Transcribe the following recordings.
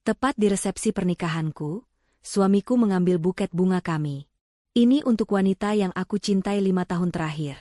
Tepat di resepsi pernikahanku, suamiku mengambil buket bunga kami. Ini untuk wanita yang aku cintai 5 tahun terakhir,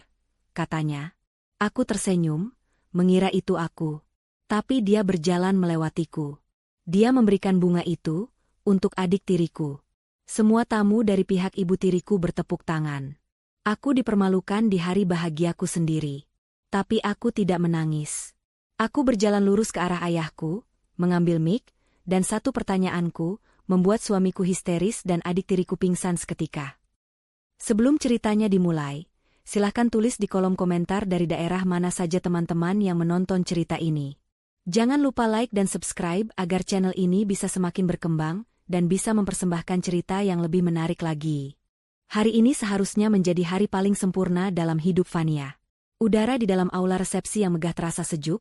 katanya. Aku tersenyum, mengira itu aku. Tapi dia berjalan melewatiku. Dia memberikan bunga itu untuk adik tiriku. Semua tamu dari pihak ibu tiriku bertepuk tangan. Aku dipermalukan di hari bahagiaku sendiri. Tapi aku tidak menangis. Aku berjalan lurus ke arah ayahku, mengambil mic, dan satu pertanyaanku membuat suamiku histeris dan adik tiriku pingsan seketika. Sebelum ceritanya dimulai, silahkan tulis di kolom komentar dari daerah mana saja teman-teman yang menonton cerita ini. Jangan lupa like dan subscribe agar channel ini bisa semakin berkembang dan bisa mempersembahkan cerita yang lebih menarik lagi. Hari ini seharusnya menjadi hari paling sempurna dalam hidup Fania. Udara di dalam aula resepsi yang megah terasa sejuk,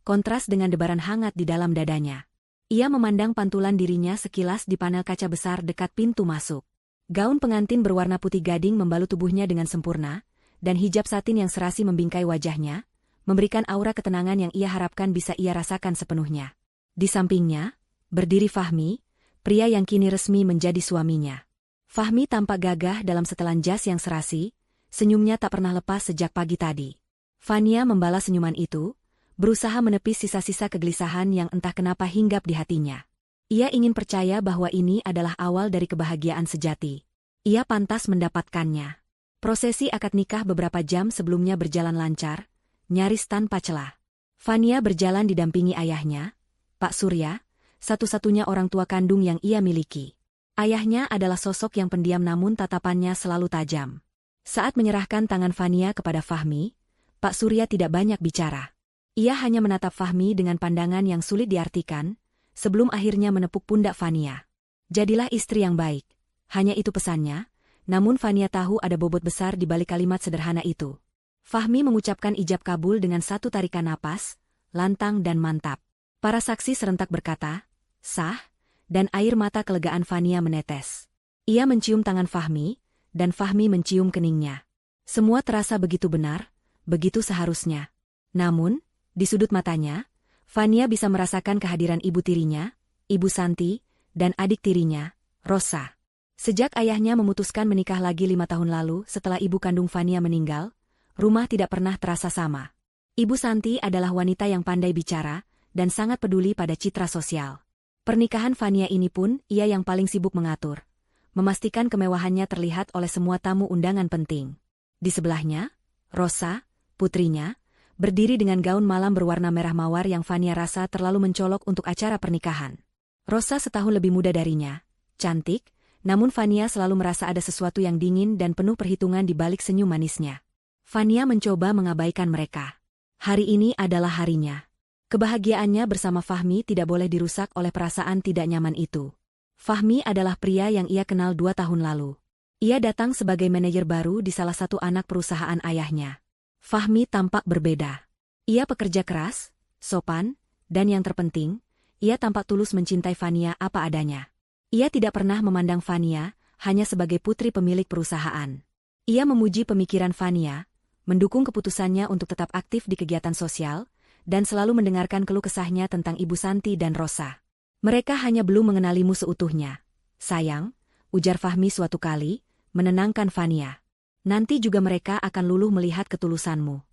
kontras dengan debaran hangat di dalam dadanya. Ia memandang pantulan dirinya sekilas di panel kaca besar dekat pintu masuk. Gaun pengantin berwarna putih gading membalut tubuhnya dengan sempurna, dan hijab satin yang serasi membingkai wajahnya, memberikan aura ketenangan yang ia harapkan bisa ia rasakan sepenuhnya. Di sampingnya, berdiri Fahmi, pria yang kini resmi menjadi suaminya. Fahmi tampak gagah dalam setelan jas yang serasi, senyumnya tak pernah lepas sejak pagi tadi. Fania membalas senyuman itu, berusaha menepis sisa-sisa kegelisahan yang entah kenapa hinggap di hatinya. Ia ingin percaya bahwa ini adalah awal dari kebahagiaan sejati. Ia pantas mendapatkannya. Prosesi akad nikah beberapa jam sebelumnya berjalan lancar, nyaris tanpa celah. Fania berjalan didampingi ayahnya, Pak Surya, satu-satunya orang tua kandung yang ia miliki. Ayahnya adalah sosok yang pendiam namun tatapannya selalu tajam. Saat menyerahkan tangan Fania kepada Fahmi, Pak Surya tidak banyak bicara. Ia hanya menatap Fahmi dengan pandangan yang sulit diartikan, sebelum akhirnya menepuk pundak Fania. Jadilah istri yang baik. Hanya itu pesannya, namun Fania tahu ada bobot besar di balik kalimat sederhana itu. Fahmi mengucapkan ijab kabul dengan satu tarikan napas, lantang dan mantap. Para saksi serentak berkata, sah, dan air mata kelegaan Fania menetes. Ia mencium tangan Fahmi, dan Fahmi mencium keningnya. Semua terasa begitu benar, begitu seharusnya. Namun, di sudut matanya, Fania bisa merasakan kehadiran ibu tirinya, Ibu Santi, dan adik tirinya, Rosa. Sejak ayahnya memutuskan menikah lagi 5 tahun lalu setelah ibu kandung Fania meninggal, rumah tidak pernah terasa sama. Ibu Santi adalah wanita yang pandai bicara dan sangat peduli pada citra sosial. Pernikahan Fania ini pun ia yang paling sibuk mengatur, memastikan kemewahannya terlihat oleh semua tamu undangan penting. Di sebelahnya, Rosa, putrinya, berdiri dengan gaun malam berwarna merah mawar yang Fania rasa terlalu mencolok untuk acara pernikahan. Rosa setahun lebih muda darinya, cantik, namun Fania selalu merasa ada sesuatu yang dingin dan penuh perhitungan di balik senyum manisnya. Fania mencoba mengabaikan mereka. Hari ini adalah harinya. Kebahagiaannya bersama Fahmi tidak boleh dirusak oleh perasaan tidak nyaman itu. Fahmi adalah pria yang ia kenal 2 tahun lalu. Ia datang sebagai manajer baru di salah satu anak perusahaan ayahnya. Fahmi tampak berbeda. Ia pekerja keras, sopan, dan yang terpenting, ia tampak tulus mencintai Fania apa adanya. Ia tidak pernah memandang Fania hanya sebagai putri pemilik perusahaan. Ia memuji pemikiran Fania, mendukung keputusannya untuk tetap aktif di kegiatan sosial, dan selalu mendengarkan keluh kesahnya tentang Ibu Santi dan Rosa. Mereka hanya belum mengenalimu seutuhnya. Sayang, ujar Fahmi suatu kali, menenangkan Fania. Nanti juga mereka akan luluh melihat ketulusanmu.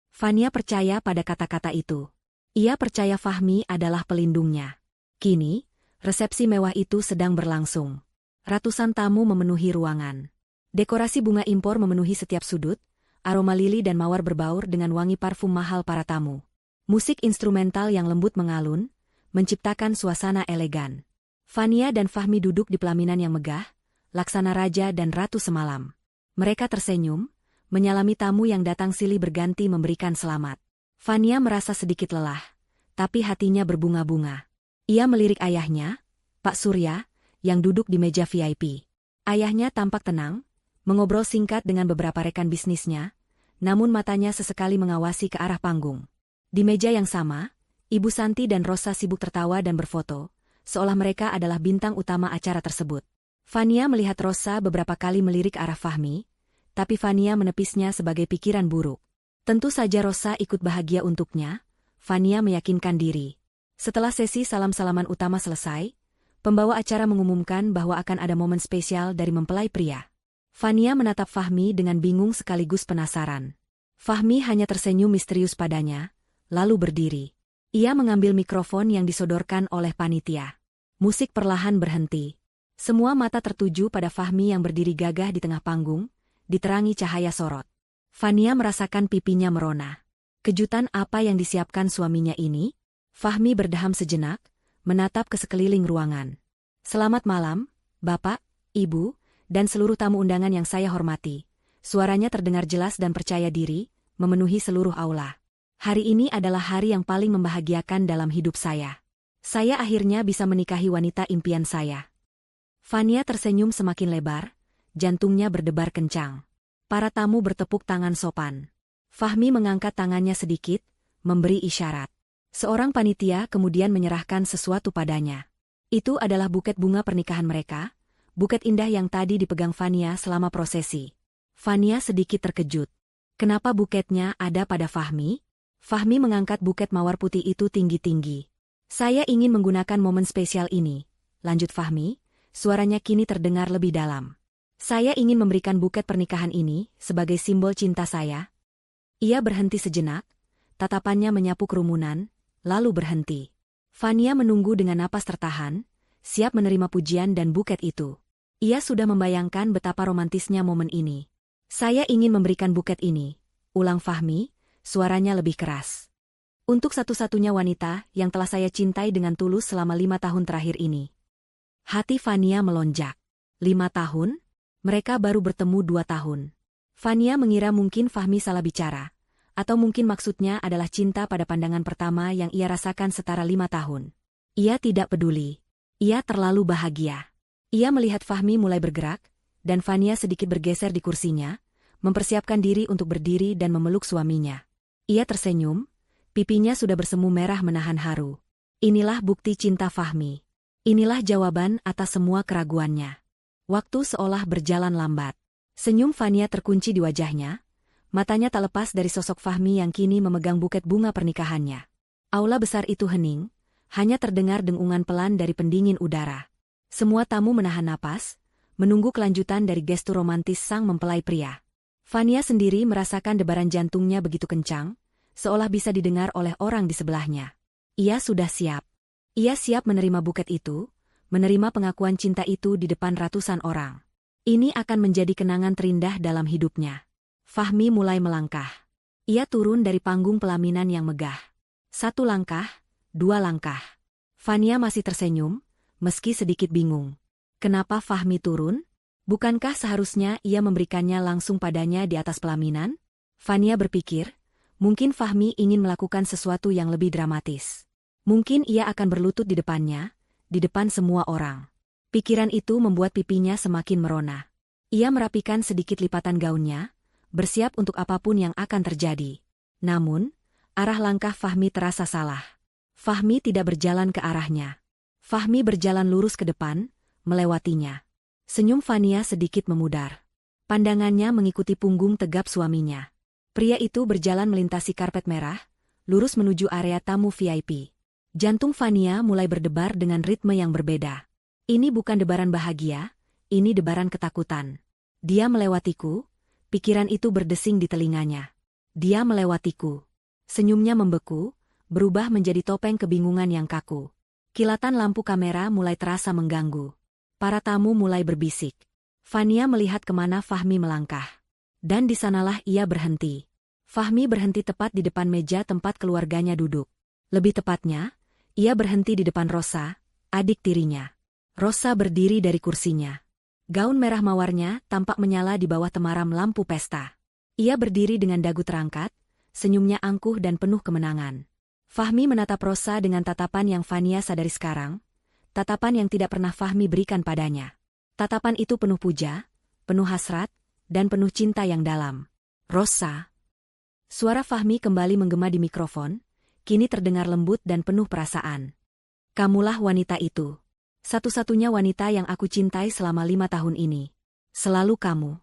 Fania percaya pada kata-kata itu. Ia percaya Fahmi adalah pelindungnya. Kini, resepsi mewah itu sedang berlangsung. Ratusan tamu memenuhi ruangan. Dekorasi bunga impor memenuhi setiap sudut, aroma lili dan mawar berbaur dengan wangi parfum mahal para tamu. Musik instrumental yang lembut mengalun, menciptakan suasana elegan. Fania dan Fahmi duduk di pelaminan yang megah, laksana raja dan ratu semalam. Mereka tersenyum, menyalami tamu yang datang silih berganti memberikan selamat. Fania merasa sedikit lelah, tapi hatinya berbunga-bunga. Ia melirik ayahnya, Pak Surya, yang duduk di meja VIP. Ayahnya tampak tenang, mengobrol singkat dengan beberapa rekan bisnisnya, namun matanya sesekali mengawasi ke arah panggung. Di meja yang sama, Ibu Santi dan Rosa sibuk tertawa dan berfoto, seolah mereka adalah bintang utama acara tersebut. Fania melihat Rosa beberapa kali melirik arah Fahmi, tapi Fania menepisnya sebagai pikiran buruk. Tentu saja Rosa ikut bahagia untuknya, Fania meyakinkan diri. Setelah sesi salam-salaman utama selesai, Pembawa acara mengumumkan bahwa akan ada momen spesial dari mempelai pria. Fania menatap Fahmi dengan bingung sekaligus penasaran. Fahmi hanya tersenyum misterius padanya, lalu berdiri. Ia mengambil mikrofon yang disodorkan oleh panitia. Musik perlahan berhenti. Semua mata tertuju pada Fahmi yang berdiri gagah di tengah panggung, diterangi cahaya sorot. Fania merasakan pipinya merona. Kejutan apa yang disiapkan suaminya ini? Fahmi berdeham sejenak, menatap ke sekeliling ruangan. Selamat malam, Bapak, Ibu, dan seluruh tamu undangan yang saya hormati. Suaranya terdengar jelas dan percaya diri, memenuhi seluruh aula. Hari ini adalah hari yang paling membahagiakan dalam hidup saya. Saya akhirnya bisa menikahi wanita impian saya. Fania tersenyum semakin lebar, jantungnya berdebar kencang. Para tamu bertepuk tangan sopan. Fahmi mengangkat tangannya sedikit, memberi isyarat. Seorang panitia kemudian menyerahkan sesuatu padanya. Itu adalah buket bunga pernikahan mereka, buket indah yang tadi dipegang Fania selama prosesi. Fania sedikit terkejut. Kenapa buketnya ada pada Fahmi? Fahmi mengangkat buket mawar putih itu tinggi-tinggi. Saya ingin menggunakan momen spesial ini, lanjut Fahmi, suaranya kini terdengar lebih dalam. Saya ingin memberikan buket pernikahan ini sebagai simbol cinta saya. Ia berhenti sejenak, tatapannya menyapu kerumunan, lalu berhenti. Fania menunggu dengan napas tertahan, siap menerima pujian dan buket itu. Ia sudah membayangkan betapa romantisnya momen ini. Saya ingin memberikan buket ini, ulang Fahmi, suaranya lebih keras. Untuk satu-satunya wanita yang telah saya cintai dengan tulus selama 5 tahun terakhir ini. Hati Fania melonjak. 5 tahun? Mereka baru bertemu 2 tahun. Fania mengira mungkin Fahmi salah bicara. Atau mungkin maksudnya adalah cinta pada pandangan pertama yang ia rasakan setara 5 tahun. Ia tidak peduli. Ia terlalu bahagia. Ia melihat Fahmi mulai bergerak, dan Fania sedikit bergeser di kursinya, mempersiapkan diri untuk berdiri dan memeluk suaminya. Ia tersenyum, pipinya sudah bersemu merah menahan haru. Inilah bukti cinta Fahmi. Inilah jawaban atas semua keraguannya. Waktu seolah berjalan lambat. Senyum Fania terkunci di wajahnya, matanya tak lepas dari sosok Fahmi yang kini memegang buket bunga pernikahannya. Aula besar itu hening, hanya terdengar dengungan pelan dari pendingin udara. Semua tamu menahan napas, menunggu kelanjutan dari gestur romantis sang mempelai pria. Fania sendiri merasakan debaran jantungnya begitu kencang, seolah bisa didengar oleh orang di sebelahnya. Ia sudah siap. Ia siap menerima buket itu, menerima pengakuan cinta itu di depan ratusan orang. Ini akan menjadi kenangan terindah dalam hidupnya. Fahmi mulai melangkah. Ia turun dari panggung pelaminan yang megah. 1 langkah, 2 langkah. Fania masih tersenyum, meski sedikit bingung. Kenapa Fahmi turun? Bukankah seharusnya ia memberikannya langsung padanya di atas pelaminan? Fania berpikir, mungkin Fahmi ingin melakukan sesuatu yang lebih dramatis. Mungkin ia akan berlutut di depannya, di depan semua orang. Pikiran itu membuat pipinya semakin merona. Ia merapikan sedikit lipatan gaunnya, bersiap untuk apapun yang akan terjadi. Namun, arah langkah Fahmi terasa salah. Fahmi tidak berjalan ke arahnya. Fahmi berjalan lurus ke depan, melewatinya. Senyum Fania sedikit memudar. Pandangannya mengikuti punggung tegap suaminya. Pria itu berjalan melintasi karpet merah, lurus menuju area tamu VIP. Jantung Fania mulai berdebar dengan ritme yang berbeda. Ini bukan debaran bahagia, ini debaran ketakutan. Dia melewatiku. Pikiran itu berdesing di telinganya. Dia melewatiku. Senyumnya membeku, berubah menjadi topeng kebingungan yang kaku. Kilatan lampu kamera mulai terasa mengganggu. Para tamu mulai berbisik. Fania melihat kemana Fahmi melangkah. Dan di sanalah ia berhenti. Fahmi berhenti tepat di depan meja tempat keluarganya duduk. Lebih tepatnya, ia berhenti di depan Rosa, adik tirinya. Rosa berdiri dari kursinya. Gaun merah mawarnya tampak menyala di bawah temaram lampu pesta. Ia berdiri dengan dagu terangkat, senyumnya angkuh dan penuh kemenangan. Fahmi menatap Rosa dengan tatapan yang Fania sadari sekarang, tatapan yang tidak pernah Fahmi berikan padanya. Tatapan itu penuh puja, penuh hasrat, dan penuh cinta yang dalam. Rosa. Suara Fahmi kembali menggema di mikrofon, kini terdengar lembut dan penuh perasaan. Kamulah wanita itu. Satu-satunya wanita yang aku cintai selama 5 tahun ini. Selalu kamu.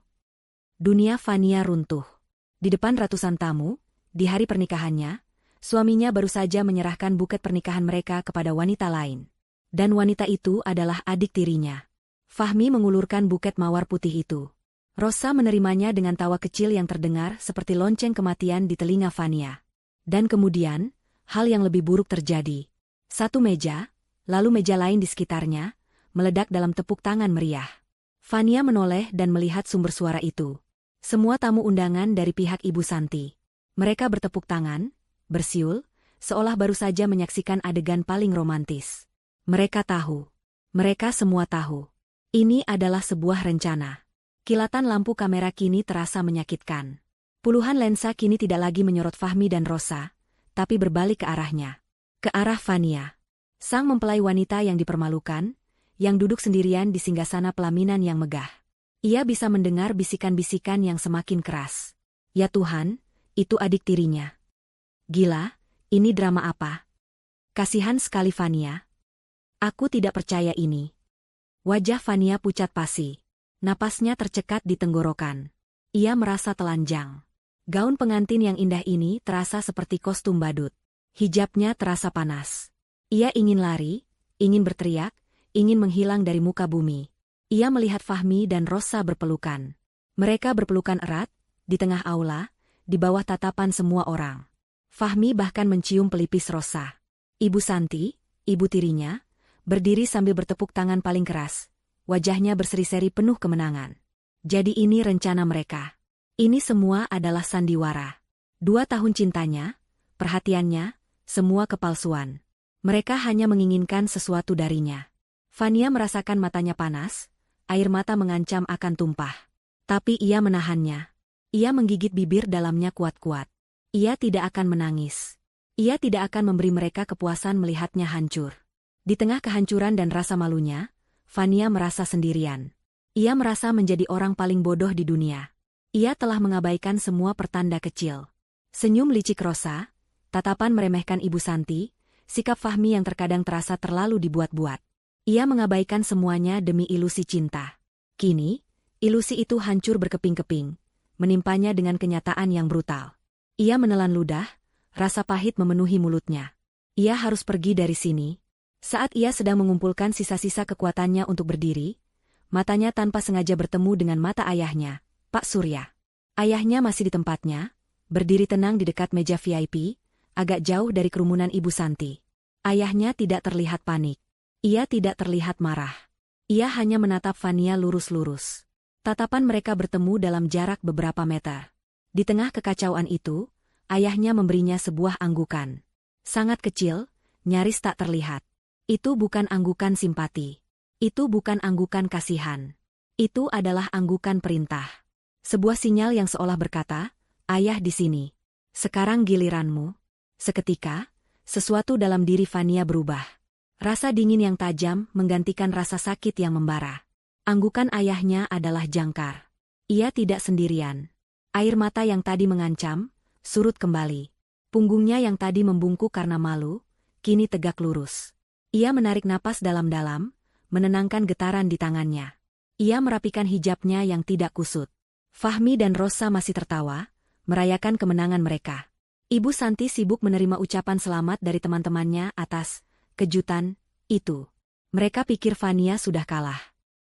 Dunia Fania runtuh. Di depan ratusan tamu, di hari pernikahannya, suaminya baru saja menyerahkan buket pernikahan mereka kepada wanita lain. Dan wanita itu adalah adik tirinya. Fahmi mengulurkan buket mawar putih itu. Rosa menerimanya dengan tawa kecil yang terdengar seperti lonceng kematian di telinga Fania. Dan kemudian, hal yang lebih buruk terjadi. Satu meja, lalu meja lain di sekitarnya, meledak dalam tepuk tangan meriah. Fania menoleh dan melihat sumber suara itu. Semua tamu undangan dari pihak Ibu Santi. Mereka bertepuk tangan, bersiul, seolah baru saja menyaksikan adegan paling romantis. Mereka tahu. Mereka semua tahu. Ini adalah sebuah rencana. Kilatan lampu kamera kini terasa menyakitkan. Puluhan lensa kini tidak lagi menyorot Fahmi dan Rosa, tapi berbalik ke arahnya. Ke arah Fania. Sang mempelai wanita yang dipermalukan, yang duduk sendirian di singgasana pelaminan yang megah. Ia bisa mendengar bisikan-bisikan yang semakin keras. Ya Tuhan, itu adik tirinya. Gila, ini drama apa? Kasihan sekali Fania. Aku tidak percaya ini. Wajah Fania pucat pasi. Napasnya tercekat di tenggorokan. Ia merasa telanjang. Gaun pengantin yang indah ini terasa seperti kostum badut. Hijabnya terasa panas. Ia ingin lari, ingin berteriak, ingin menghilang dari muka bumi. Ia melihat Fahmi dan Rosa berpelukan. Mereka berpelukan erat, di tengah aula, di bawah tatapan semua orang. Fahmi bahkan mencium pelipis Rosa. Ibu Santi, ibu tirinya, berdiri sambil bertepuk tangan paling keras. Wajahnya berseri-seri penuh kemenangan. Jadi ini rencana mereka. Ini semua adalah sandiwara. 2 tahun cintanya, perhatiannya, semua kepalsuan. Mereka hanya menginginkan sesuatu darinya. Fania merasakan matanya panas, air mata mengancam akan tumpah. Tapi ia menahannya. Ia menggigit bibir dalamnya kuat-kuat. Ia tidak akan menangis. Ia tidak akan memberi mereka kepuasan melihatnya hancur. Di tengah kehancuran dan rasa malunya, Fania merasa sendirian. Ia merasa menjadi orang paling bodoh di dunia. Ia telah mengabaikan semua pertanda kecil. Senyum licik Rosa, tatapan meremehkan Ibu Santi, sikap Fahmi yang terkadang terasa terlalu dibuat-buat. Ia mengabaikan semuanya demi ilusi cinta. Kini, ilusi itu hancur berkeping-keping, menimpanya dengan kenyataan yang brutal. Ia menelan ludah, rasa pahit memenuhi mulutnya. Ia harus pergi dari sini. Saat ia sedang mengumpulkan sisa-sisa kekuatannya untuk berdiri, matanya tanpa sengaja bertemu dengan mata ayahnya, Pak Surya. Ayahnya masih di tempatnya, berdiri tenang di dekat meja VIP, agak jauh dari kerumunan Ibu Santi. Ayahnya tidak terlihat panik. Ia tidak terlihat marah. Ia hanya menatap Fania lurus-lurus. Tatapan mereka bertemu dalam jarak beberapa meter. Di tengah kekacauan itu, ayahnya memberinya sebuah anggukan. Sangat kecil, nyaris tak terlihat. Itu bukan anggukan simpati. Itu bukan anggukan kasihan. Itu adalah anggukan perintah. Sebuah sinyal yang seolah berkata, "Ayah di sini. Sekarang giliranmu." Seketika, sesuatu dalam diri Fania berubah. Rasa dingin yang tajam menggantikan rasa sakit yang membara. Anggukan ayahnya adalah jangkar. Ia tidak sendirian. Air mata yang tadi mengancam, surut kembali. Punggungnya yang tadi membungkuk karena malu, kini tegak lurus. Ia menarik napas dalam-dalam, menenangkan getaran di tangannya. Ia merapikan hijabnya yang tidak kusut. Fahmi dan Rosa masih tertawa, merayakan kemenangan mereka. Ibu Santi sibuk menerima ucapan selamat dari teman-temannya atas kejutan itu. Mereka pikir Fania sudah kalah.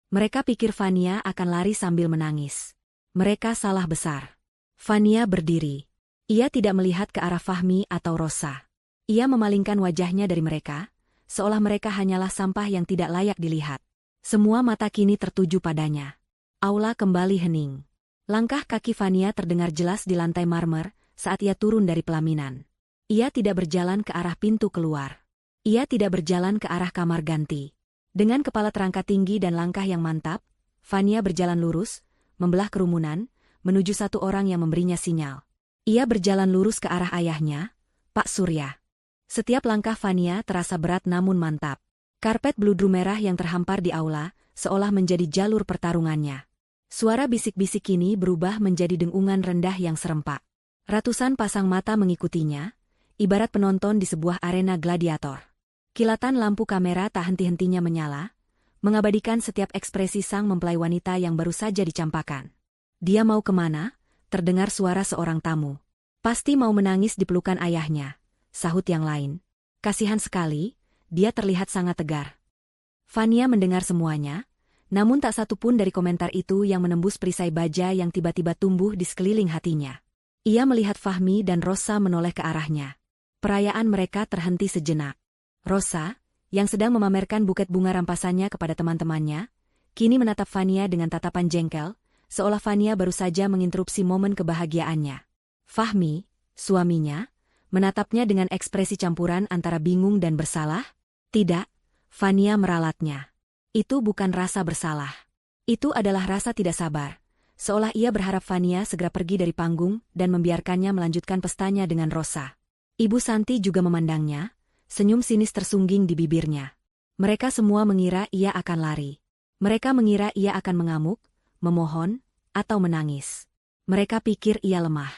Mereka pikir Fania akan lari sambil menangis. Mereka salah besar. Fania berdiri. Ia tidak melihat ke arah Fahmi atau Rosa. Ia memalingkan wajahnya dari mereka, seolah mereka hanyalah sampah yang tidak layak dilihat. Semua mata kini tertuju padanya. Aula kembali hening. Langkah kaki Fania terdengar jelas di lantai marmer saat ia turun dari pelaminan. Ia tidak berjalan ke arah pintu keluar. Ia tidak berjalan ke arah kamar ganti. Dengan kepala terangkat tinggi dan langkah yang mantap, Fania berjalan lurus, membelah kerumunan, menuju satu orang yang memberinya sinyal. Ia berjalan lurus ke arah ayahnya, Pak Surya. Setiap langkah Fania terasa berat namun mantap. Karpet bludru merah yang terhampar di aula, seolah menjadi jalur pertarungannya. Suara bisik-bisik kini berubah menjadi dengungan rendah yang serempak. Ratusan pasang mata mengikutinya, ibarat penonton di sebuah arena gladiator. Kilatan lampu kamera tak henti-hentinya menyala, mengabadikan setiap ekspresi sang mempelai wanita yang baru saja dicampakkan. Dia mau kemana? Terdengar suara seorang tamu. Pasti mau menangis di pelukan ayahnya. Sahut yang lain. Kasihan sekali, dia terlihat sangat tegar. Fania mendengar semuanya, namun tak satu pun dari komentar itu yang menembus perisai baja yang tiba-tiba tumbuh di sekeliling hatinya. Ia melihat Fahmi dan Rosa menoleh ke arahnya. Perayaan mereka terhenti sejenak. Rosa, yang sedang memamerkan buket bunga rampasannya kepada teman-temannya, kini menatap Fania dengan tatapan jengkel, seolah Fania baru saja menginterupsi momen kebahagiaannya. Fahmi, suaminya, menatapnya dengan ekspresi campuran antara bingung dan bersalah. Tidak, Fania meralatnya. Itu bukan rasa bersalah. Itu adalah rasa tidak sabar. Seolah ia berharap Fania segera pergi dari panggung dan membiarkannya melanjutkan pestanya dengan Rosa. Ibu Santi juga memandangnya, senyum sinis tersungging di bibirnya. Mereka semua mengira ia akan lari. Mereka mengira ia akan mengamuk, memohon, atau menangis. Mereka pikir ia lemah.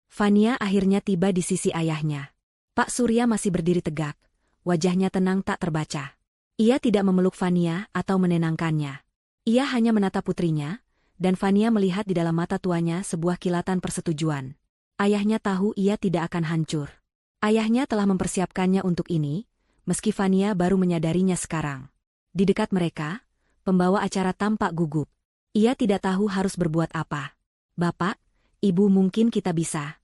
Fania akhirnya tiba di sisi ayahnya. Pak Surya masih berdiri tegak, wajahnya tenang tak terbaca. Ia tidak memeluk Fania atau menenangkannya. Ia hanya menatap putrinya, dan Fania melihat di dalam mata tuanya sebuah kilatan persetujuan. Ayahnya tahu ia tidak akan hancur. Ayahnya telah mempersiapkannya untuk ini, meski Fania baru menyadarinya sekarang. Di dekat mereka, pembawa acara tampak gugup. Ia tidak tahu harus berbuat apa. Bapak, Ibu, mungkin kita bisa.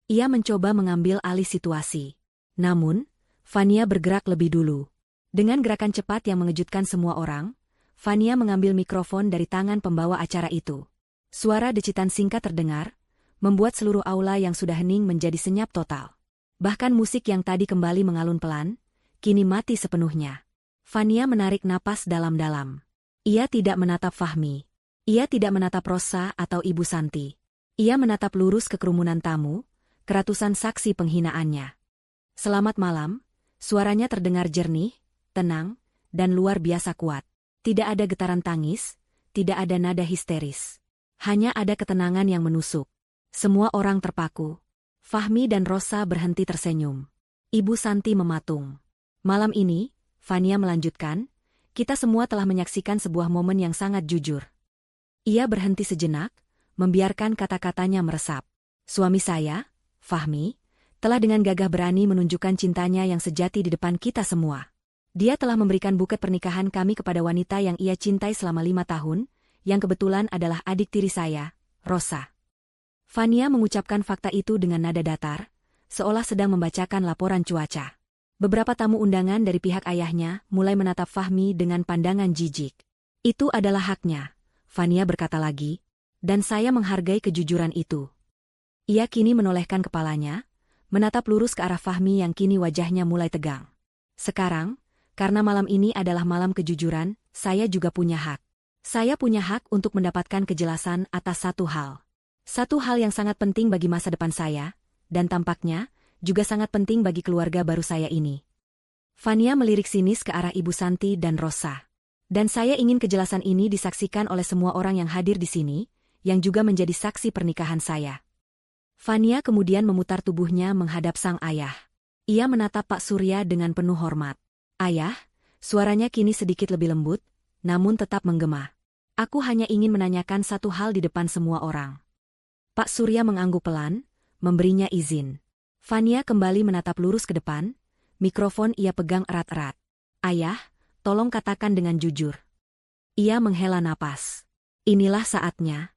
Ia mencoba mengambil alih situasi. Namun, Fania bergerak lebih dulu. Dengan gerakan cepat yang mengejutkan semua orang, Fania mengambil mikrofon dari tangan pembawa acara itu. Suara decitan singkat terdengar, membuat seluruh aula yang sudah hening menjadi senyap total. Bahkan musik yang tadi kembali mengalun pelan, kini mati sepenuhnya. Fania menarik napas dalam-dalam. Ia tidak menatap Fahmi. Ia tidak menatap Rosa atau Ibu Santi. Ia menatap lurus ke kerumunan tamu, keratusan saksi penghinaannya. Selamat malam, suaranya terdengar jernih, tenang, dan luar biasa kuat. Tidak ada getaran tangis, tidak ada nada histeris. Hanya ada ketenangan yang menusuk. Semua orang terpaku. Fahmi dan Rosa berhenti tersenyum. Ibu Santi mematung. Malam ini, Fania melanjutkan, kita semua telah menyaksikan sebuah momen yang sangat jujur. Ia berhenti sejenak, membiarkan kata-katanya meresap. Suami saya, Fahmi, telah dengan gagah berani menunjukkan cintanya yang sejati di depan kita semua. Dia telah memberikan buket pernikahan kami kepada wanita yang ia cintai selama 5 tahun, yang kebetulan adalah adik tiri saya, Rosa. Fania mengucapkan fakta itu dengan nada datar, seolah sedang membacakan laporan cuaca. Beberapa tamu undangan dari pihak ayahnya mulai menatap Fahmi dengan pandangan jijik. Itu adalah haknya, Fania berkata lagi, dan saya menghargai kejujuran itu. Ia kini menolehkan kepalanya, menatap lurus ke arah Fahmi yang kini wajahnya mulai tegang. Sekarang, karena malam ini adalah malam kejujuran, saya juga punya hak. Saya punya hak untuk mendapatkan kejelasan atas satu hal. Satu hal yang sangat penting bagi masa depan saya, dan tampaknya juga sangat penting bagi keluarga baru saya ini. Fania melirik sinis ke arah Ibu Santi dan Rosa. Dan saya ingin kejelasan ini disaksikan oleh semua orang yang hadir di sini, yang juga menjadi saksi pernikahan saya. Fania kemudian memutar tubuhnya menghadap sang ayah. Ia menatap Pak Surya dengan penuh hormat. Ayah, suaranya kini sedikit lebih lembut, namun tetap menggema. Aku hanya ingin menanyakan satu hal di depan semua orang. Pak Surya mengangguk pelan, memberinya izin. Fania kembali menatap lurus ke depan, mikrofon ia pegang erat-erat. Ayah, tolong katakan dengan jujur. Ia menghela napas. Inilah saatnya.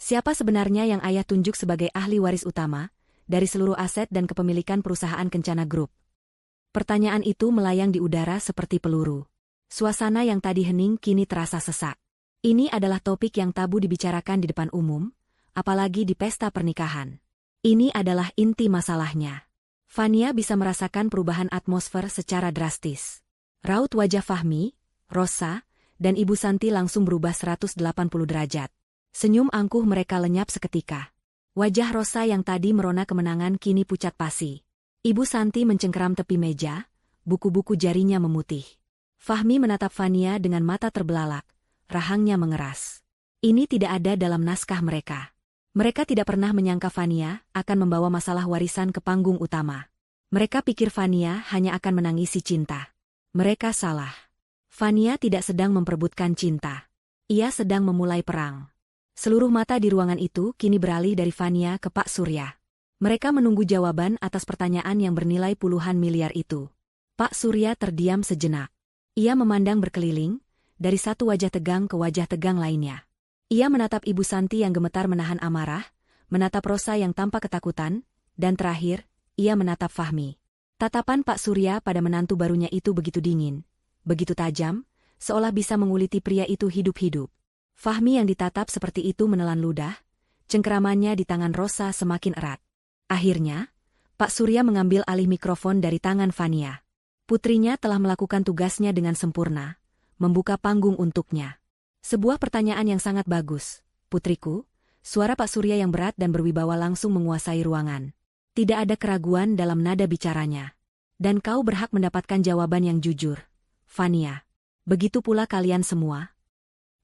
Siapa sebenarnya yang ayah tunjuk sebagai ahli waris utama, dari seluruh aset dan kepemilikan perusahaan Kencana Group? Pertanyaan itu melayang di udara seperti peluru. Suasana yang tadi hening kini terasa sesak. Ini adalah topik yang tabu dibicarakan di depan umum, apalagi di pesta pernikahan. Ini adalah inti masalahnya. Fania bisa merasakan perubahan atmosfer secara drastis. Raut wajah Fahmi, Rosa, dan Ibu Santi langsung berubah 180 derajat. Senyum angkuh mereka lenyap seketika. Wajah Rosa yang tadi merona kemenangan kini pucat pasi. Ibu Santi mencengkeram tepi meja, buku-buku jarinya memutih. Fahmi menatap Fania dengan mata terbelalak, rahangnya mengeras. Ini tidak ada dalam naskah mereka. Mereka tidak pernah menyangka Fania akan membawa masalah warisan ke panggung utama. Mereka pikir Fania hanya akan menangisi cinta. Mereka salah. Fania tidak sedang memperebutkan cinta. Ia sedang memulai perang. Seluruh mata di ruangan itu kini beralih dari Fania ke Pak Surya. Mereka menunggu jawaban atas pertanyaan yang bernilai puluhan miliar itu. Pak Surya terdiam sejenak. Ia memandang berkeliling, dari satu wajah tegang ke wajah tegang lainnya. Ia menatap Ibu Santi yang gemetar menahan amarah, menatap Rosa yang tampak ketakutan, dan terakhir, ia menatap Fahmi. Tatapan Pak Surya pada menantu barunya itu begitu dingin, begitu tajam, seolah bisa menguliti pria itu hidup-hidup. Fahmi yang ditatap seperti itu menelan ludah, cengkeramannya di tangan Rosa semakin erat. Akhirnya, Pak Surya mengambil alih mikrofon dari tangan Fania. Putrinya telah melakukan tugasnya dengan sempurna, membuka panggung untuknya. Sebuah pertanyaan yang sangat bagus, putriku. Suara Pak Surya yang berat dan berwibawa langsung menguasai ruangan. Tidak ada keraguan dalam nada bicaranya. Dan kau berhak mendapatkan jawaban yang jujur, Fania. Begitu pula kalian semua.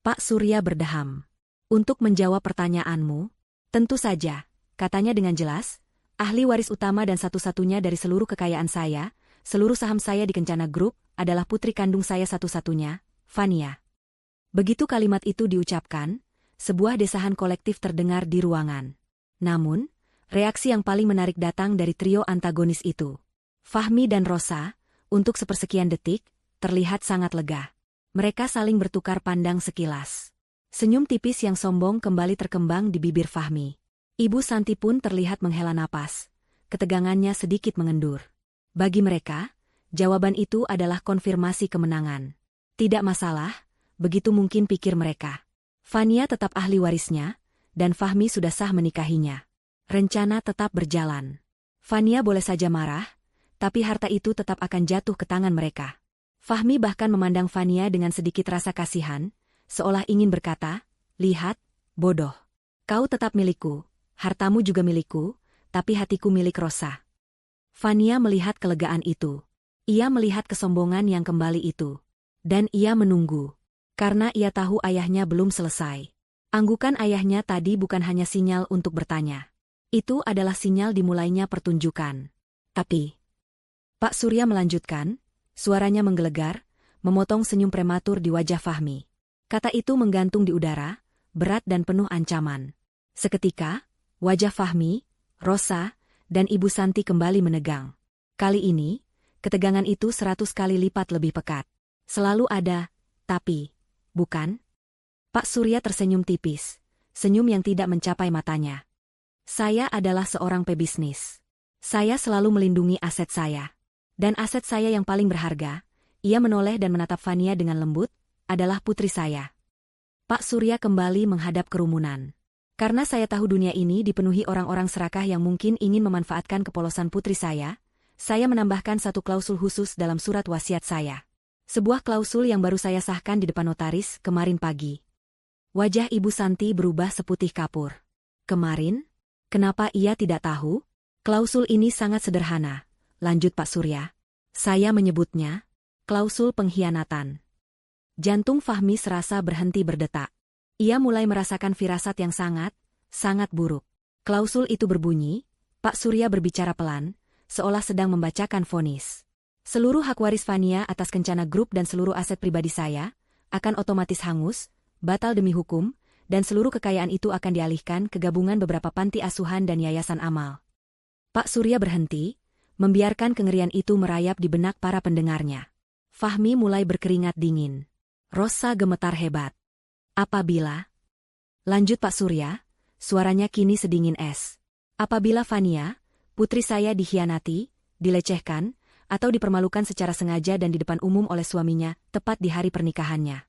Pak Surya berdeham. Untuk menjawab pertanyaanmu, tentu saja, katanya dengan jelas, ahli waris utama dan satu-satunya dari seluruh kekayaan saya, seluruh saham saya di Kencana Group, adalah putri kandung saya satu-satunya, Fania. Begitu kalimat itu diucapkan, sebuah desahan kolektif terdengar di ruangan. Namun, reaksi yang paling menarik datang dari trio antagonis itu. Fahmi dan Rosa, untuk sepersekian detik, terlihat sangat lega. Mereka saling bertukar pandang sekilas. Senyum tipis yang sombong kembali terkembang di bibir Fahmi. Ibu Santi pun terlihat menghela napas. Ketegangannya sedikit mengendur. Bagi mereka, jawaban itu adalah konfirmasi kemenangan. Tidak masalah, begitu mungkin pikir mereka. Fania tetap ahli warisnya, dan Fahmi sudah sah menikahinya. Rencana tetap berjalan. Fania boleh saja marah, tapi harta itu tetap akan jatuh ke tangan mereka. Fahmi bahkan memandang Fania dengan sedikit rasa kasihan, seolah ingin berkata, lihat, bodoh. Kau tetap milikku, hartamu juga milikku, tapi hatiku milik Rosa. Fania melihat kelegaan itu. Ia melihat kesombongan yang kembali itu. Dan ia menunggu. Karena ia tahu ayahnya belum selesai. Anggukan ayahnya tadi bukan hanya sinyal untuk bertanya. Itu adalah sinyal dimulainya pertunjukan. Tapi, Pak Surya melanjutkan, suaranya menggelegar, memotong senyum prematur di wajah Fahmi. Kata itu menggantung di udara, berat dan penuh ancaman. Seketika, wajah Fahmi, Rosa, dan Ibu Santi kembali menegang. Kali ini, ketegangan itu 100 kali lipat lebih pekat. Selalu ada, tapi, bukan? Pak Surya tersenyum tipis, senyum yang tidak mencapai matanya. Saya adalah seorang pebisnis. Saya selalu melindungi aset saya. Dan aset saya yang paling berharga, ia menoleh dan menatap Fania dengan lembut, adalah putri saya. Pak Surya kembali menghadap kerumunan. Karena saya tahu dunia ini dipenuhi orang-orang serakah yang mungkin ingin memanfaatkan kepolosan putri saya menambahkan satu klausul khusus dalam surat wasiat saya. Sebuah klausul yang baru saya sahkan di depan notaris kemarin pagi. Wajah Ibu Santi berubah seputih kapur. Kemarin? Kenapa ia tidak tahu? Klausul ini sangat sederhana, lanjut Pak Surya. Saya menyebutnya klausul pengkhianatan. Jantung Fahmi serasa berhenti berdetak. Ia mulai merasakan firasat yang sangat buruk. Klausul itu berbunyi, Pak Surya berbicara pelan, seolah sedang membacakan vonis. Seluruh hak waris Fania atas Kencana Group dan seluruh aset pribadi saya akan otomatis hangus, batal demi hukum, dan seluruh kekayaan itu akan dialihkan ke gabungan beberapa panti asuhan dan yayasan amal. Pak Surya berhenti, membiarkan kengerian itu merayap di benak para pendengarnya. Fahmi mulai berkeringat dingin. Rosa gemetar hebat. Apabila, lanjut Pak Surya, suaranya kini sedingin es. Apabila Fania, putri saya dikhianati, dilecehkan, atau dipermalukan secara sengaja dan di depan umum oleh suaminya, tepat di hari pernikahannya.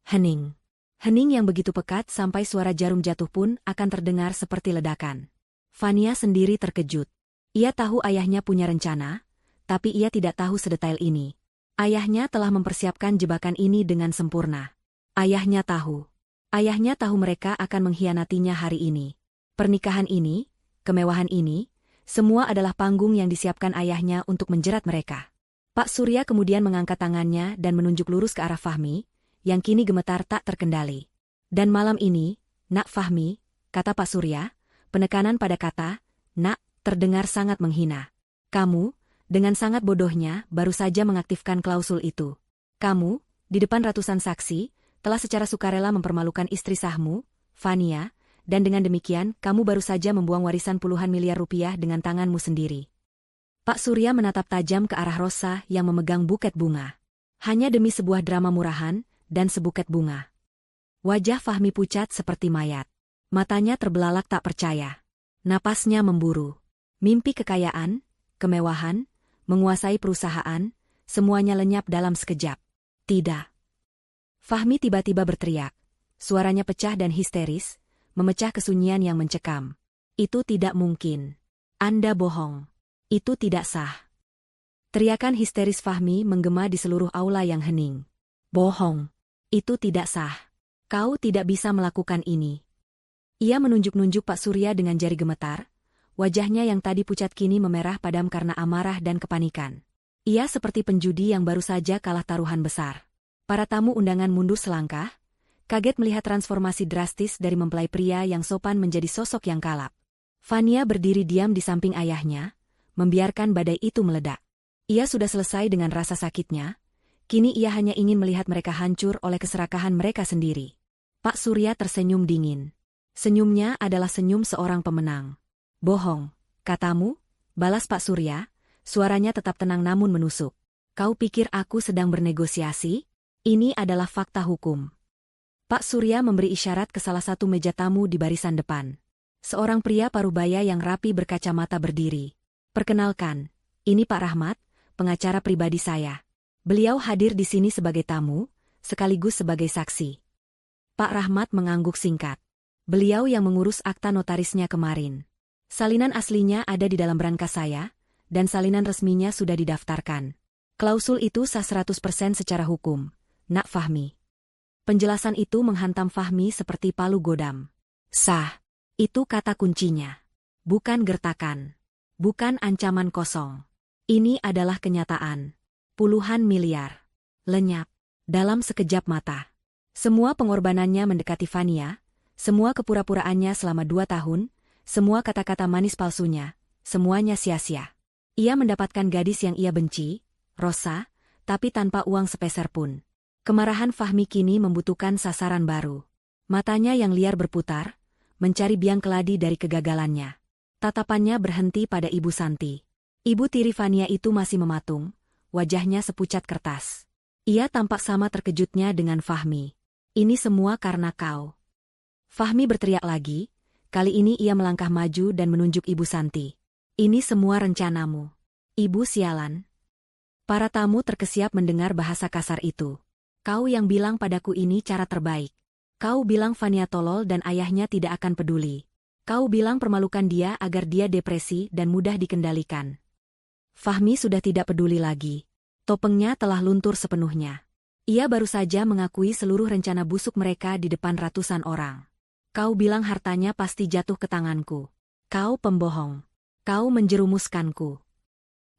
Hening. Hening yang begitu pekat sampai suara jarum jatuh pun akan terdengar seperti ledakan. Fania sendiri terkejut. Ia tahu ayahnya punya rencana, tapi ia tidak tahu sedetail ini. Ayahnya telah mempersiapkan jebakan ini dengan sempurna. Ayahnya tahu mereka akan mengkhianatinya hari ini. Pernikahan ini, kemewahan ini, semua adalah panggung yang disiapkan ayahnya untuk menjerat mereka. Pak Surya kemudian mengangkat tangannya dan menunjuk lurus ke arah Fahmi, yang kini gemetar tak terkendali. Dan malam ini, Nak Fahmi, kata Pak Surya, penekanan pada kata, Nak, terdengar sangat menghina. Kamu, dengan sangat bodohnya, baru saja mengaktifkan klausul itu. Kamu, di depan ratusan saksi, telah secara sukarela mempermalukan istri sahmu, Fania, dan dengan demikian kamu baru saja membuang warisan puluhan miliar rupiah dengan tanganmu sendiri. Pak Surya menatap tajam ke arah Rosa yang memegang buket bunga. Hanya demi sebuah drama murahan dan sebuket bunga. Wajah Fahmi pucat seperti mayat. Matanya terbelalak tak percaya. Napasnya memburu. Mimpi kekayaan, kemewahan, menguasai perusahaan, semuanya lenyap dalam sekejap. Tidak. Fahmi tiba-tiba berteriak. Suaranya pecah dan histeris, memecah kesunyian yang mencekam. Itu tidak mungkin. Anda bohong. Itu tidak sah. Teriakan histeris Fahmi menggema di seluruh aula yang hening. Bohong. Itu tidak sah. Kau tidak bisa melakukan ini. Ia menunjuk-nunjuk Pak Surya dengan jari gemetar. Wajahnya yang tadi pucat kini memerah padam karena amarah dan kepanikan. Ia seperti penjudi yang baru saja kalah taruhan besar. Para tamu undangan mundur selangkah, kaget melihat transformasi drastis dari mempelai pria yang sopan menjadi sosok yang kalap. Fania berdiri diam di samping ayahnya, membiarkan badai itu meledak. Ia sudah selesai dengan rasa sakitnya, kini ia hanya ingin melihat mereka hancur oleh keserakahan mereka sendiri. Pak Surya tersenyum dingin. Senyumnya adalah senyum seorang pemenang. Bohong, katamu? Balas Pak Surya, suaranya tetap tenang namun menusuk. Kau pikir aku sedang bernegosiasi? Ini adalah fakta hukum. Pak Surya memberi isyarat ke salah satu meja tamu di barisan depan. Seorang pria parubaya yang rapi berkacamata berdiri. Perkenalkan, ini Pak Rahmat, pengacara pribadi saya. Beliau hadir di sini sebagai tamu, sekaligus sebagai saksi. Pak Rahmat mengangguk singkat. Beliau yang mengurus akta notarisnya kemarin. Salinan aslinya ada di dalam brankas saya, dan salinan resminya sudah didaftarkan. Klausul itu sah 100% secara hukum, Nak Fahmi. Penjelasan itu menghantam Fahmi seperti palu godam. Sah. Itu kata kuncinya. Bukan gertakan. Bukan ancaman kosong. Ini adalah kenyataan. Puluhan miliar. Lenyap. Dalam sekejap mata. Semua pengorbanannya mendekati Fania, semua kepura-puraannya selama 2 tahun, semua kata-kata manis palsunya, semuanya sia-sia. Ia mendapatkan gadis yang ia benci, Rosa, tapi tanpa uang sepeser pun. Kemarahan Fahmi kini membutuhkan sasaran baru. Matanya yang liar berputar, mencari biang keladi dari kegagalannya. Tatapannya berhenti pada Ibu Santi. Ibu tiri Fania itu masih mematung, wajahnya sepucat kertas. Ia tampak sama terkejutnya dengan Fahmi. Ini semua karena kau. Fahmi berteriak lagi. Kali ini ia melangkah maju dan menunjuk Ibu Santi. Ini semua rencanamu. Ibu sialan. Para tamu terkesiap mendengar bahasa kasar itu. Kau yang bilang padaku ini cara terbaik. Kau bilang Fania tolol dan ayahnya tidak akan peduli. Kau bilang permalukan dia agar dia depresi dan mudah dikendalikan. Fahmi sudah tidak peduli lagi. Topengnya telah luntur sepenuhnya. Ia baru saja mengakui seluruh rencana busuk mereka di depan ratusan orang. Kau bilang hartanya pasti jatuh ke tanganku. Kau pembohong. Kau menjerumuskanku.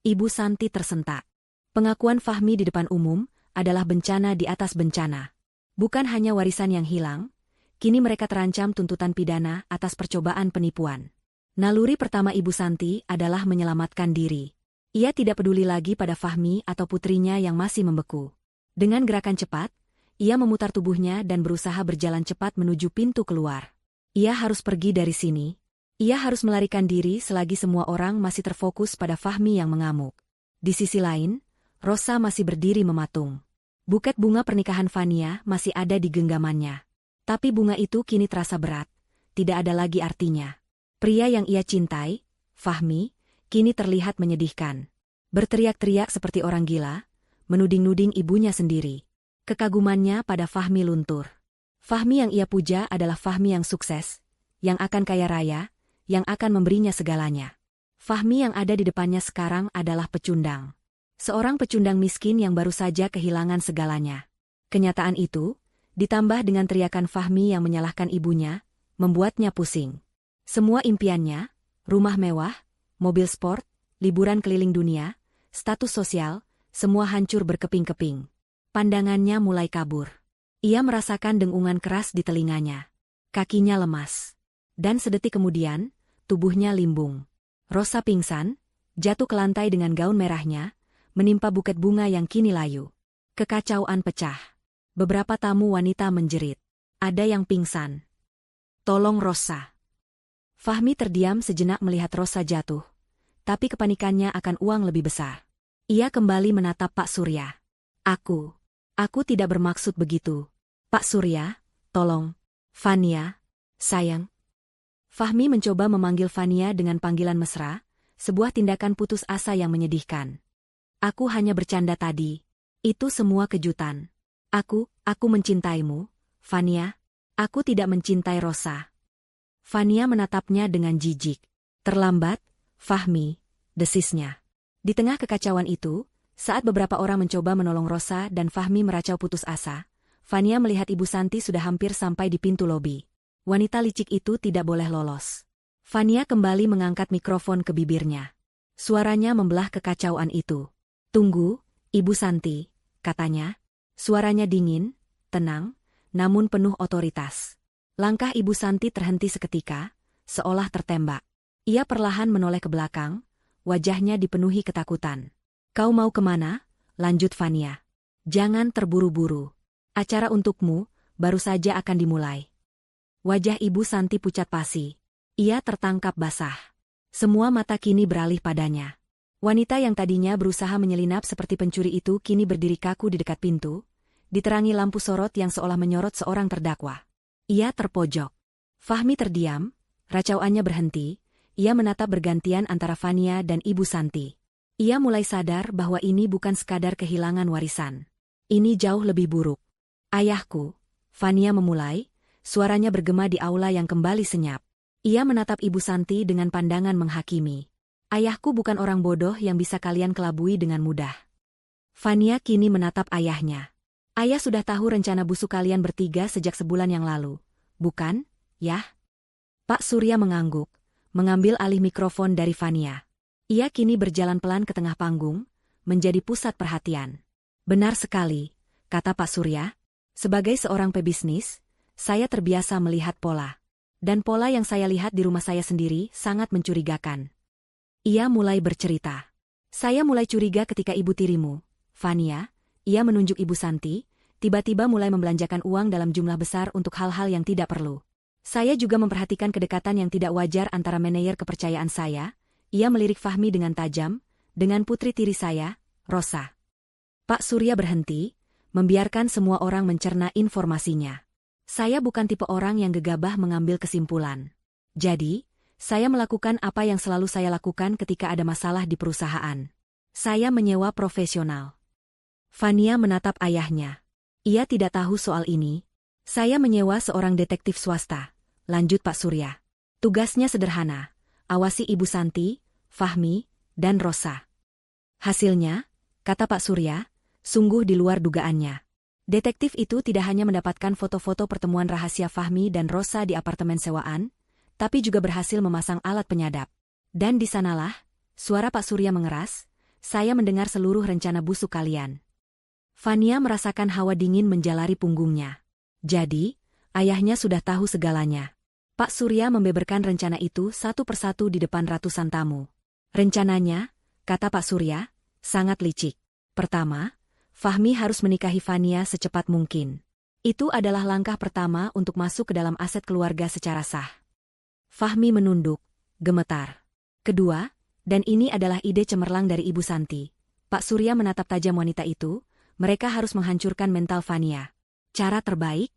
Ibu Santi tersentak. Pengakuan Fahmi di depan umum adalah bencana di atas bencana. Bukan hanya warisan yang hilang, kini mereka terancam tuntutan pidana atas percobaan penipuan. Naluri pertama Ibu Santi adalah menyelamatkan diri. Ia tidak peduli lagi pada Fahmi atau putrinya yang masih membeku. Dengan gerakan cepat, ia memutar tubuhnya dan berusaha berjalan cepat menuju pintu keluar. Ia harus pergi dari sini. Ia harus melarikan diri selagi semua orang masih terfokus pada Fahmi yang mengamuk. Di sisi lain, Rosa masih berdiri mematung. Buket bunga pernikahan Fania masih ada di genggamannya. Tapi bunga itu kini terasa berat, tidak ada lagi artinya. Pria yang ia cintai, Fahmi, kini terlihat menyedihkan. Berteriak-teriak seperti orang gila, menuding-nuding ibunya sendiri. Kekagumannya pada Fahmi luntur. Fahmi yang ia puja adalah Fahmi yang sukses, yang akan kaya raya, yang akan memberinya segalanya. Fahmi yang ada di depannya sekarang adalah pecundang. Seorang pecundang miskin yang baru saja kehilangan segalanya. Kenyataan itu, ditambah dengan teriakan Fahmi yang menyalahkan ibunya, membuatnya pusing. Semua impiannya, rumah mewah, mobil sport, liburan keliling dunia, status sosial, semua hancur berkeping-keping. Pandangannya mulai kabur. Ia merasakan dengungan keras di telinganya. Kakinya lemas. Dan sedetik kemudian, tubuhnya limbung. Rosa pingsan, jatuh ke lantai dengan gaun merahnya, menimpa buket bunga yang kini layu. Kekacauan pecah. Beberapa tamu wanita menjerit. Ada yang pingsan. Tolong Rosa. Fahmi terdiam sejenak melihat Rosa jatuh. Tapi kepanikannya akan uang lebih besar. Ia kembali menatap Pak Surya. Aku tidak bermaksud begitu. Pak Surya, tolong. Fania, sayang. Fahmi mencoba memanggil Fania dengan panggilan mesra, sebuah tindakan putus asa yang menyedihkan. Aku hanya bercanda tadi. Itu semua kejutan. Aku mencintaimu, Fania. Aku tidak mencintai Rosa. Fania menatapnya dengan jijik. Terlambat, Fahmi, desisnya. Di tengah kekacauan itu, saat beberapa orang mencoba menolong Rosa dan Fahmi meracau putus asa, Fania melihat Ibu Santi sudah hampir sampai di pintu lobi. Wanita licik itu tidak boleh lolos. Fania kembali mengangkat mikrofon ke bibirnya. Suaranya membelah kekacauan itu. Tunggu, Ibu Santi, katanya. Suaranya dingin, tenang, namun penuh otoritas. Langkah Ibu Santi terhenti seketika, seolah tertembak. Ia perlahan menoleh ke belakang, wajahnya dipenuhi ketakutan. Kau mau kemana? Lanjut Fania. Jangan terburu-buru. Acara untukmu baru saja akan dimulai. Wajah Ibu Santi pucat pasi. Ia tertangkap basah. Semua mata kini beralih padanya. Wanita yang tadinya berusaha menyelinap seperti pencuri itu kini berdiri kaku di dekat pintu, diterangi lampu sorot yang seolah menyorot seorang terdakwa. Ia terpojok. Fahmi terdiam, racauannya berhenti, ia menatap bergantian antara Fania dan Ibu Santi. Ia mulai sadar bahwa ini bukan sekadar kehilangan warisan. Ini jauh lebih buruk. Ayahku, Fania memulai, suaranya bergema di aula yang kembali senyap. Ia menatap Ibu Santi dengan pandangan menghakimi. Ayahku bukan orang bodoh yang bisa kalian kelabui dengan mudah. Fania kini menatap ayahnya. Ayah sudah tahu rencana busuk kalian bertiga sejak sebulan yang lalu, bukan, Yah? Pak Surya mengangguk, mengambil alih mikrofon dari Fania. Ia kini berjalan pelan ke tengah panggung, menjadi pusat perhatian. Benar sekali, kata Pak Surya. Sebagai seorang pebisnis, saya terbiasa melihat pola. Dan pola yang saya lihat di rumah saya sendiri sangat mencurigakan. Ia mulai bercerita. Saya mulai curiga ketika ibu tirimu, Fania, ia menunjuk Ibu Santi, tiba-tiba mulai membelanjakan uang dalam jumlah besar untuk hal-hal yang tidak perlu. Saya juga memperhatikan kedekatan yang tidak wajar antara manajer kepercayaan saya. Ia melirik Fahmi dengan tajam, dengan putri tiri saya, Rosa. Pak Surya berhenti, membiarkan semua orang mencerna informasinya. Saya bukan tipe orang yang gegabah mengambil kesimpulan. Jadi, saya melakukan apa yang selalu saya lakukan ketika ada masalah di perusahaan. Saya menyewa profesional. Fania menatap ayahnya. Ia tidak tahu soal ini. Saya menyewa seorang detektif swasta, lanjut Pak Surya. Tugasnya sederhana, awasi Ibu Santi, Fahmi, dan Rosa. Hasilnya, kata Pak Surya, sungguh di luar dugaannya. Detektif itu tidak hanya mendapatkan foto-foto pertemuan rahasia Fahmi dan Rosa di apartemen sewaan, tapi juga berhasil memasang alat penyadap. Dan di sanalah, suara Pak Surya mengeras, saya mendengar seluruh rencana busuk kalian. Fania merasakan hawa dingin menjalari punggungnya. Jadi, ayahnya sudah tahu segalanya. Pak Surya membeberkan rencana itu satu persatu di depan ratusan tamu. Rencananya, kata Pak Surya, sangat licik. Pertama, Fahmi harus menikahi Fania secepat mungkin. Itu adalah langkah pertama untuk masuk ke dalam aset keluarga secara sah. Fahmi menunduk, gemetar. Kedua, dan ini adalah ide cemerlang dari Ibu Santi. Pak Surya menatap tajam wanita itu, mereka harus menghancurkan mental Fania. Cara terbaik?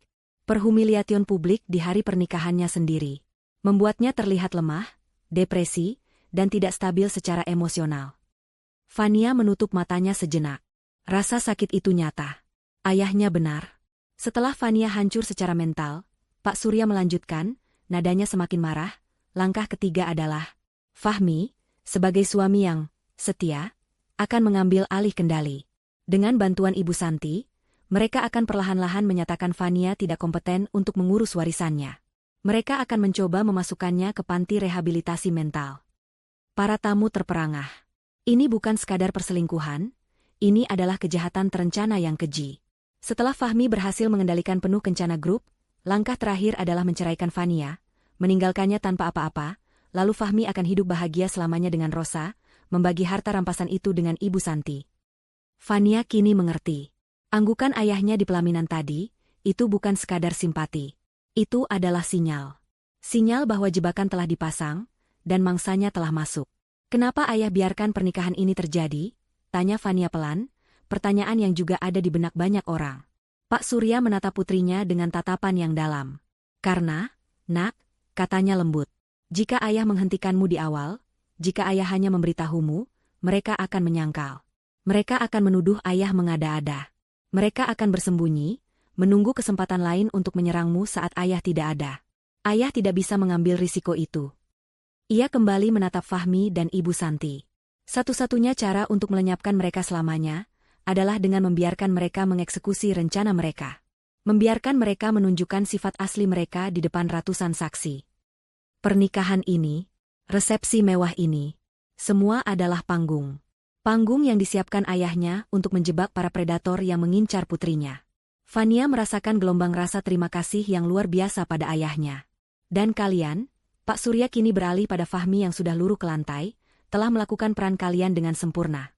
Perhumiliation publik di hari pernikahannya sendiri. Membuatnya terlihat lemah, depresi, dan tidak stabil secara emosional. Fania menutup matanya sejenak. Rasa sakit itu nyata. Ayahnya benar. Setelah Fania hancur secara mental, Pak Surya melanjutkan, nadanya semakin marah. Langkah ketiga adalah, Fahmi, sebagai suami yang setia, akan mengambil alih kendali. Dengan bantuan Ibu Santi, mereka akan perlahan-lahan menyatakan Fania tidak kompeten untuk mengurus warisannya. Mereka akan mencoba memasukkannya ke panti rehabilitasi mental. Para tamu terperangah. Ini bukan sekadar perselingkuhan, ini adalah kejahatan terencana yang keji. Setelah Fahmi berhasil mengendalikan penuh Kencana Group, langkah terakhir adalah menceraikan Fania, meninggalkannya tanpa apa-apa, lalu Fahmi akan hidup bahagia selamanya dengan Rosa, membagi harta rampasan itu dengan Ibu Santi. Fania kini mengerti. Anggukan ayahnya di pelaminan tadi, itu bukan sekadar simpati. Itu adalah sinyal. Sinyal bahwa jebakan telah dipasang, dan mangsanya telah masuk. Kenapa ayah biarkan pernikahan ini terjadi? Tanya Fania pelan, pertanyaan yang juga ada di benak banyak orang. Pak Surya menatap putrinya dengan tatapan yang dalam. Karena, nak, katanya lembut, jika ayah menghentikanmu di awal, jika ayah hanya memberitahumu, mereka akan menyangkal. Mereka akan menuduh ayah mengada-ada. Mereka akan bersembunyi, menunggu kesempatan lain untuk menyerangmu saat ayah tidak ada. Ayah tidak bisa mengambil risiko itu. Ia kembali menatap Fahmi dan Ibu Santi. Satu-satunya cara untuk melenyapkan mereka selamanya adalah dengan membiarkan mereka mengeksekusi rencana mereka. Membiarkan mereka menunjukkan sifat asli mereka di depan ratusan saksi. Pernikahan ini, resepsi mewah ini, semua adalah panggung. Panggung yang disiapkan ayahnya untuk menjebak para predator yang mengincar putrinya. Fania merasakan gelombang rasa terima kasih yang luar biasa pada ayahnya. Dan kalian, Pak Surya kini beralih pada Fahmi yang sudah luruh ke lantai, telah melakukan peran kalian dengan sempurna.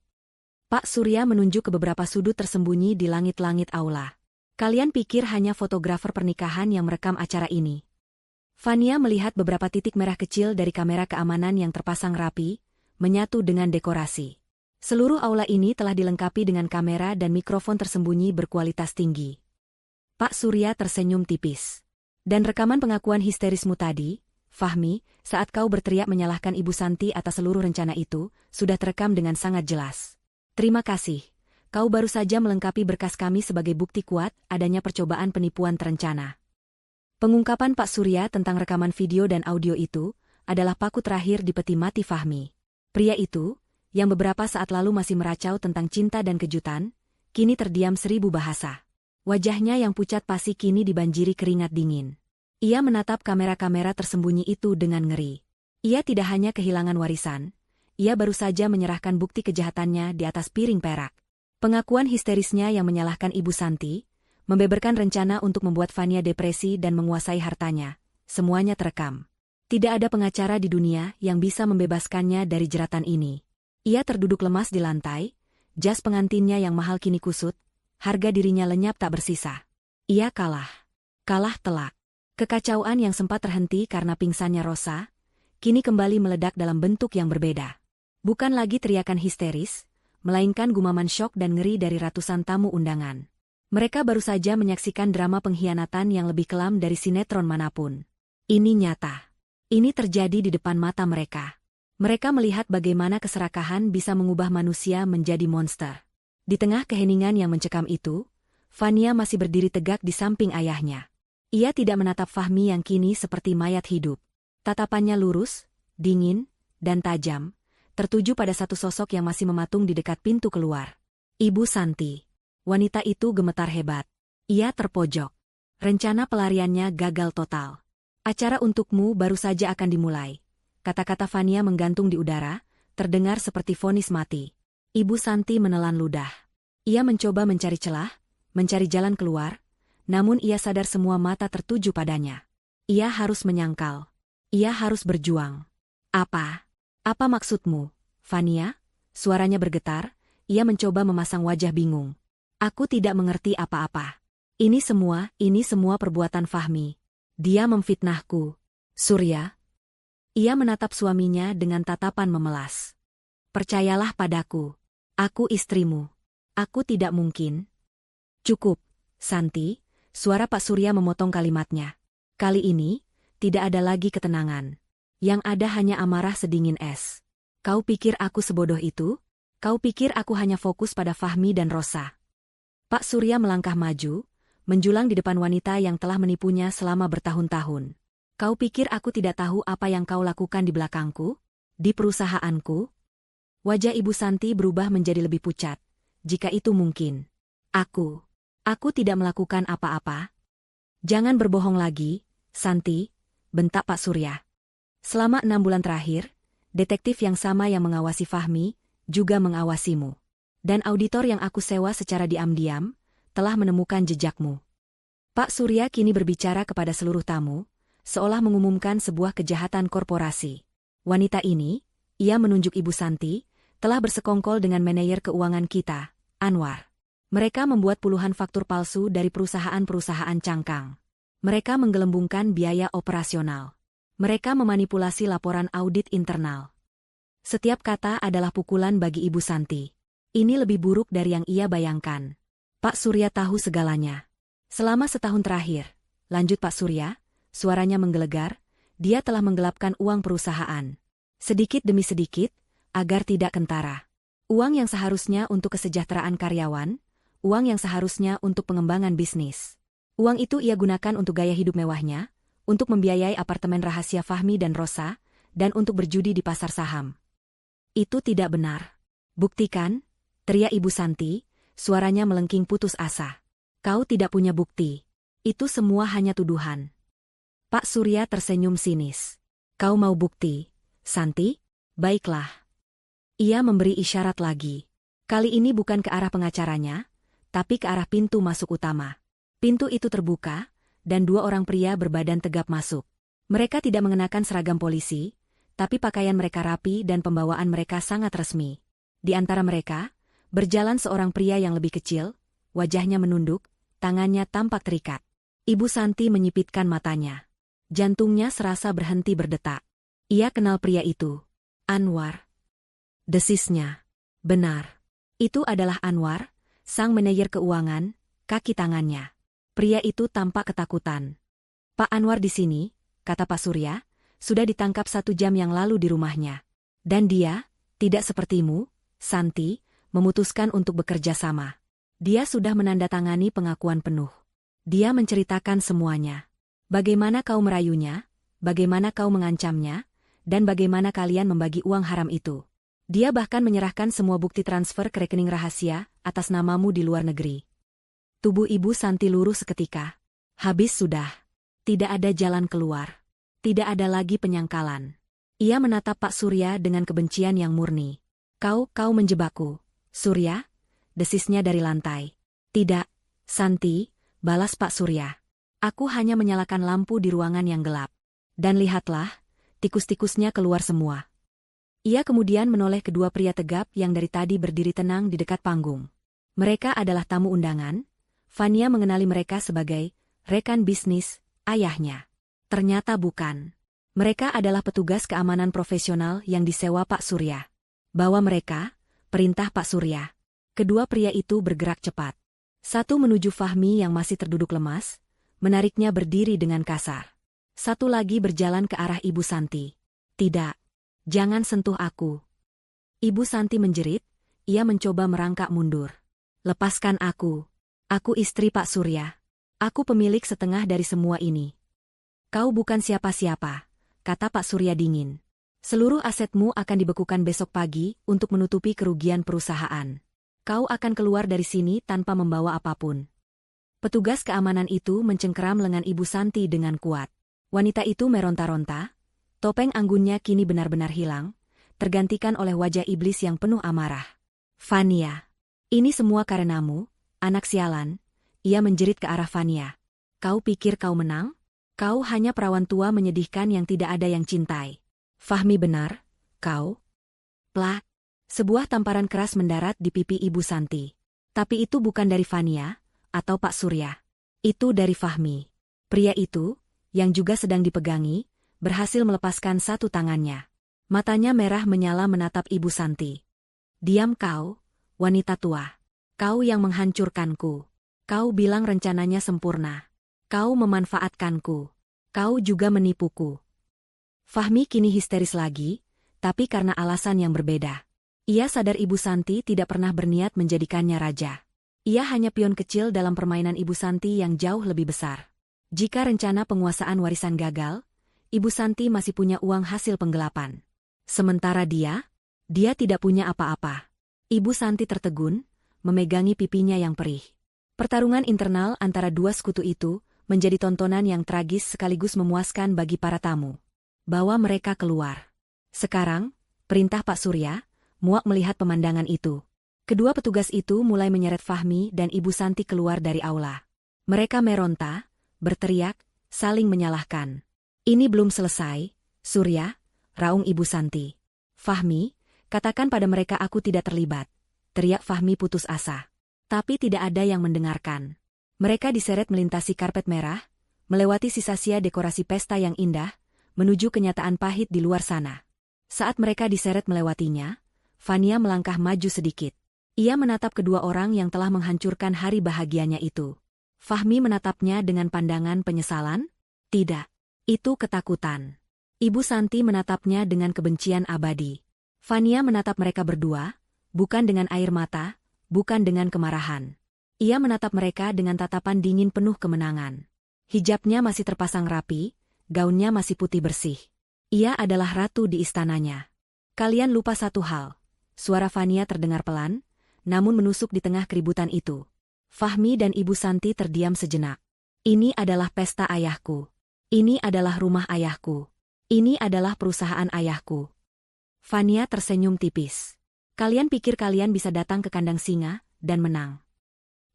Pak Surya menunjuk ke beberapa sudut tersembunyi di langit-langit aula. Kalian pikir hanya fotografer pernikahan yang merekam acara ini? Fania melihat beberapa titik merah kecil dari kamera keamanan yang terpasang rapi, menyatu dengan dekorasi. Seluruh aula ini telah dilengkapi dengan kamera dan mikrofon tersembunyi berkualitas tinggi. Pak Surya tersenyum tipis. Dan rekaman pengakuan histerismu tadi, Fahmi, saat kau berteriak menyalahkan Ibu Santi atas seluruh rencana itu, sudah terekam dengan sangat jelas. Terima kasih. Kau baru saja melengkapi berkas kami sebagai bukti kuat adanya percobaan penipuan terencana. Pengungkapan Pak Surya tentang rekaman video dan audio itu adalah paku terakhir di peti mati Fahmi. Pria itu, yang beberapa saat lalu masih meracau tentang cinta dan kejutan, kini terdiam 1000 bahasa. Wajahnya yang pucat pasi kini dibanjiri keringat dingin. Ia menatap kamera-kamera tersembunyi itu dengan ngeri. Ia tidak hanya kehilangan warisan, ia baru saja menyerahkan bukti kejahatannya di atas piring perak. Pengakuan histerisnya yang menyalahkan Ibu Santi, membeberkan rencana untuk membuat Fania depresi dan menguasai hartanya, semuanya terekam. Tidak ada pengacara di dunia yang bisa membebaskannya dari jeratan ini. Ia terduduk lemas di lantai, jas pengantinnya yang mahal kini kusut, harga dirinya lenyap tak bersisa. Ia kalah. Kalah telak. Kekacauan yang sempat terhenti karena pingsannya Rosa, kini kembali meledak dalam bentuk yang berbeda. Bukan lagi teriakan histeris, melainkan gumaman syok dan ngeri dari ratusan tamu undangan. Mereka baru saja menyaksikan drama pengkhianatan yang lebih kelam dari sinetron manapun. Ini nyata. Ini terjadi di depan mata mereka. Mereka melihat bagaimana keserakahan bisa mengubah manusia menjadi monster. Di tengah keheningan yang mencekam itu, Fania masih berdiri tegak di samping ayahnya. Ia tidak menatap Fahmi yang kini seperti mayat hidup. Tatapannya lurus, dingin, dan tajam, tertuju pada satu sosok yang masih mematung di dekat pintu keluar. Ibu Santi. Wanita itu gemetar hebat. Ia terpojok. Rencana pelariannya gagal total. Acara untukmu baru saja akan dimulai. Kata-kata Fania menggantung di udara, terdengar seperti vonis mati. Ibu Santi menelan ludah. Ia mencoba mencari celah, mencari jalan keluar, namun ia sadar semua mata tertuju padanya. Ia harus menyangkal. Ia harus berjuang. Apa? Apa maksudmu, Fania? Suaranya bergetar, ia mencoba memasang wajah bingung. Aku tidak mengerti apa-apa. Ini semua perbuatan Fahmi. Dia memfitnahku. Surya. Ia menatap suaminya dengan tatapan memelas. Percayalah padaku. Aku istrimu. Aku tidak mungkin. Cukup, Santi. Suara Pak Surya memotong kalimatnya. Kali ini, tidak ada lagi ketenangan. Yang ada hanya amarah sedingin es. Kau pikir aku sebodoh itu? Kau pikir aku hanya fokus pada Fahmi dan Rosa? Pak Surya melangkah maju, menjulang di depan wanita yang telah menipunya selama bertahun-tahun. Kau pikir aku tidak tahu apa yang kau lakukan di belakangku? Di perusahaanku? Wajah Ibu Santi berubah menjadi lebih pucat. Jika itu mungkin. Aku tidak melakukan apa-apa. Jangan berbohong lagi, Santi, bentak Pak Surya. Selama 6 bulan terakhir, detektif yang sama yang mengawasi Fahmi, juga mengawasimu. Dan auditor yang aku sewa secara diam-diam, telah menemukan jejakmu. Pak Surya kini berbicara kepada seluruh tamu, seolah mengumumkan sebuah kejahatan korporasi. Wanita ini, ia menunjuk Ibu Santi, telah bersekongkol dengan manajer keuangan kita, Anwar. Mereka membuat puluhan faktur palsu dari perusahaan-perusahaan cangkang. Mereka menggelembungkan biaya operasional. Mereka memanipulasi laporan audit internal. Setiap kata adalah pukulan bagi Ibu Santi. Ini lebih buruk dari yang ia bayangkan. Pak Surya tahu segalanya. Selama setahun terakhir, lanjut Pak Surya, suaranya menggelegar, dia telah menggelapkan uang perusahaan. Sedikit demi sedikit, agar tidak kentara. Uang yang seharusnya untuk kesejahteraan karyawan, uang yang seharusnya untuk pengembangan bisnis. Uang itu ia gunakan untuk gaya hidup mewahnya, untuk membiayai apartemen rahasia Fahmi dan Rosa, dan untuk berjudi di pasar saham. Itu tidak benar. Buktikan, teriak Ibu Santi, suaranya melengking putus asa. Kau tidak punya bukti. Itu semua hanya tuduhan. Pak Surya tersenyum sinis. Kau mau bukti, Santi? Baiklah. Ia memberi isyarat lagi. Kali ini bukan ke arah pengacaranya, tapi ke arah pintu masuk utama. Pintu itu terbuka, dan dua orang pria berbadan tegap masuk. Mereka tidak mengenakan seragam polisi, tapi pakaian mereka rapi dan pembawaan mereka sangat resmi. Di antara mereka, berjalan seorang pria yang lebih kecil, wajahnya menunduk, tangannya tampak terikat. Ibu Santi menyipitkan matanya. Jantungnya serasa berhenti berdetak. Ia kenal pria itu. Anwar. Desisnya. Benar. Itu adalah Anwar, sang manajer keuangan, kaki tangannya. Pria itu tampak ketakutan. Pak Anwar di sini, kata Pak Surya, sudah ditangkap 1 jam yang lalu di rumahnya. Dan dia, tidak sepertimu, Santi, memutuskan untuk bekerja sama. Dia sudah menandatangani pengakuan penuh. Dia menceritakan semuanya. Bagaimana kau merayunya, bagaimana kau mengancamnya, dan bagaimana kalian membagi uang haram itu. Dia bahkan menyerahkan semua bukti transfer ke rekening rahasia atas namamu di luar negeri. Tubuh Ibu Santi lurus seketika. Habis sudah. Tidak ada jalan keluar. Tidak ada lagi penyangkalan. Ia menatap Pak Surya dengan kebencian yang murni. Kau menjebakku, Surya? Desisnya dari lantai. Tidak, Santi, balas Pak Surya. Aku hanya menyalakan lampu di ruangan yang gelap. Dan lihatlah, tikus-tikusnya keluar semua. Ia kemudian menoleh kedua pria tegap yang dari tadi berdiri tenang di dekat panggung. Mereka adalah tamu undangan. Fania mengenali mereka sebagai rekan bisnis ayahnya. Ternyata bukan. Mereka adalah petugas keamanan profesional yang disewa Pak Surya. Bawa mereka, perintah Pak Surya. Kedua pria itu bergerak cepat. Satu menuju Fahmi yang masih terduduk lemas, menariknya berdiri dengan kasar. Satu lagi berjalan ke arah Ibu Santi. Tidak. Jangan sentuh aku. Ibu Santi menjerit, ia mencoba merangkak mundur. Lepaskan aku. Aku istri Pak Surya. Aku pemilik setengah dari semua ini. Kau bukan siapa-siapa, kata Pak Surya dingin. Seluruh asetmu akan dibekukan besok pagi untuk menutupi kerugian perusahaan. Kau akan keluar dari sini tanpa membawa apapun. Petugas keamanan itu mencengkeram lengan Ibu Santi dengan kuat. Wanita itu meronta-ronta. Topeng anggunnya kini benar-benar hilang, tergantikan oleh wajah iblis yang penuh amarah. Fania. Ini semua karenamu, anak sialan. Ia menjerit ke arah Fania. Kau pikir kau menang? Kau hanya perawan tua menyedihkan yang tidak ada yang cintai. Fahmi benar, kau. Plak. Sebuah tamparan keras mendarat di pipi Ibu Santi. Tapi itu bukan dari Fania, atau Pak Surya. Itu dari Fahmi. Pria itu, yang juga sedang dipegangi, berhasil melepaskan satu tangannya. Matanya merah menyala menatap Ibu Santi. Diam kau, wanita tua. Kau yang menghancurkanku. Kau bilang rencananya sempurna. Kau memanfaatkanku. Kau juga menipuku. Fahmi kini histeris lagi, tapi karena alasan yang berbeda. Ia sadar Ibu Santi tidak pernah berniat menjadikannya raja. Ia hanya pion kecil dalam permainan Ibu Santi yang jauh lebih besar. Jika rencana penguasaan warisan gagal, Ibu Santi masih punya uang hasil penggelapan. Sementara dia tidak punya apa-apa. Ibu Santi tertegun, memegangi pipinya yang perih. Pertarungan internal antara dua sekutu itu menjadi tontonan yang tragis sekaligus memuaskan bagi para tamu. Bawa mereka keluar. Sekarang, perintah Pak Surya, muak melihat pemandangan itu. Kedua petugas itu mulai menyeret Fahmi dan Ibu Santi keluar dari aula. Mereka meronta, berteriak, saling menyalahkan. Ini belum selesai, Surya, raung Ibu Santi. Fahmi, katakan pada mereka aku tidak terlibat. Teriak Fahmi putus asa. Tapi tidak ada yang mendengarkan. Mereka diseret melintasi karpet merah, melewati sisa-sia dekorasi pesta yang indah, menuju kenyataan pahit di luar sana. Saat mereka diseret melewatinya, Fania melangkah maju sedikit. Ia menatap kedua orang yang telah menghancurkan hari bahagianya itu. Fahmi menatapnya dengan pandangan penyesalan? Tidak. Itu ketakutan. Ibu Santi menatapnya dengan kebencian abadi. Fania menatap mereka berdua, bukan dengan air mata, bukan dengan kemarahan. Ia menatap mereka dengan tatapan dingin penuh kemenangan. Hijabnya masih terpasang rapi, gaunnya masih putih bersih. Ia adalah ratu di istananya. Kalian lupa satu hal. Suara Fania terdengar pelan, namun menusuk di tengah keributan itu. Fahmi dan Ibu Santi terdiam sejenak. Ini adalah pesta ayahku. Ini adalah rumah ayahku. Ini adalah perusahaan ayahku. Fania tersenyum tipis. Kalian pikir kalian bisa datang ke kandang singa dan menang?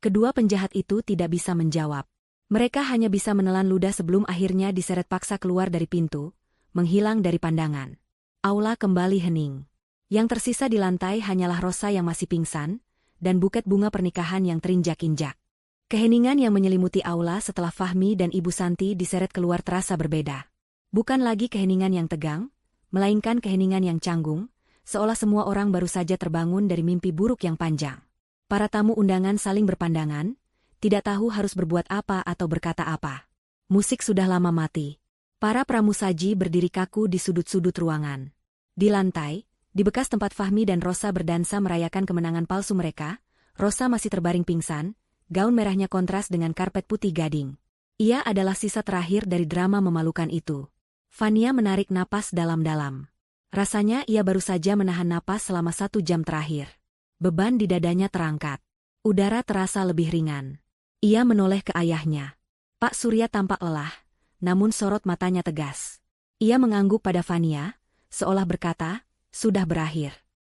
Kedua penjahat itu tidak bisa menjawab. Mereka hanya bisa menelan ludah sebelum akhirnya diseret paksa keluar dari pintu, menghilang dari pandangan. Aula kembali hening. Yang tersisa di lantai hanyalah Rosa yang masih pingsan, dan buket bunga pernikahan yang terinjak-injak. Keheningan yang menyelimuti aula setelah Fahmi dan Ibu Santi diseret keluar terasa berbeda. Bukan lagi keheningan yang tegang, melainkan keheningan yang canggung, seolah semua orang baru saja terbangun dari mimpi buruk yang panjang. Para tamu undangan saling berpandangan, tidak tahu harus berbuat apa atau berkata apa. Musik sudah lama mati. Para pramusaji berdiri kaku di sudut-sudut ruangan. Di lantai, di bekas tempat Fahmi dan Rosa berdansa merayakan kemenangan palsu mereka, Rosa masih terbaring pingsan, gaun merahnya kontras dengan karpet putih gading. Ia adalah sisa terakhir dari drama memalukan itu. Fania menarik napas dalam-dalam. Rasanya ia baru saja menahan napas selama 1 jam terakhir. Beban di dadanya terangkat. Udara terasa lebih ringan. Ia menoleh ke ayahnya. Pak Surya tampak lelah, namun sorot matanya tegas. Ia mengangguk pada Fania, seolah berkata, sudah berakhir.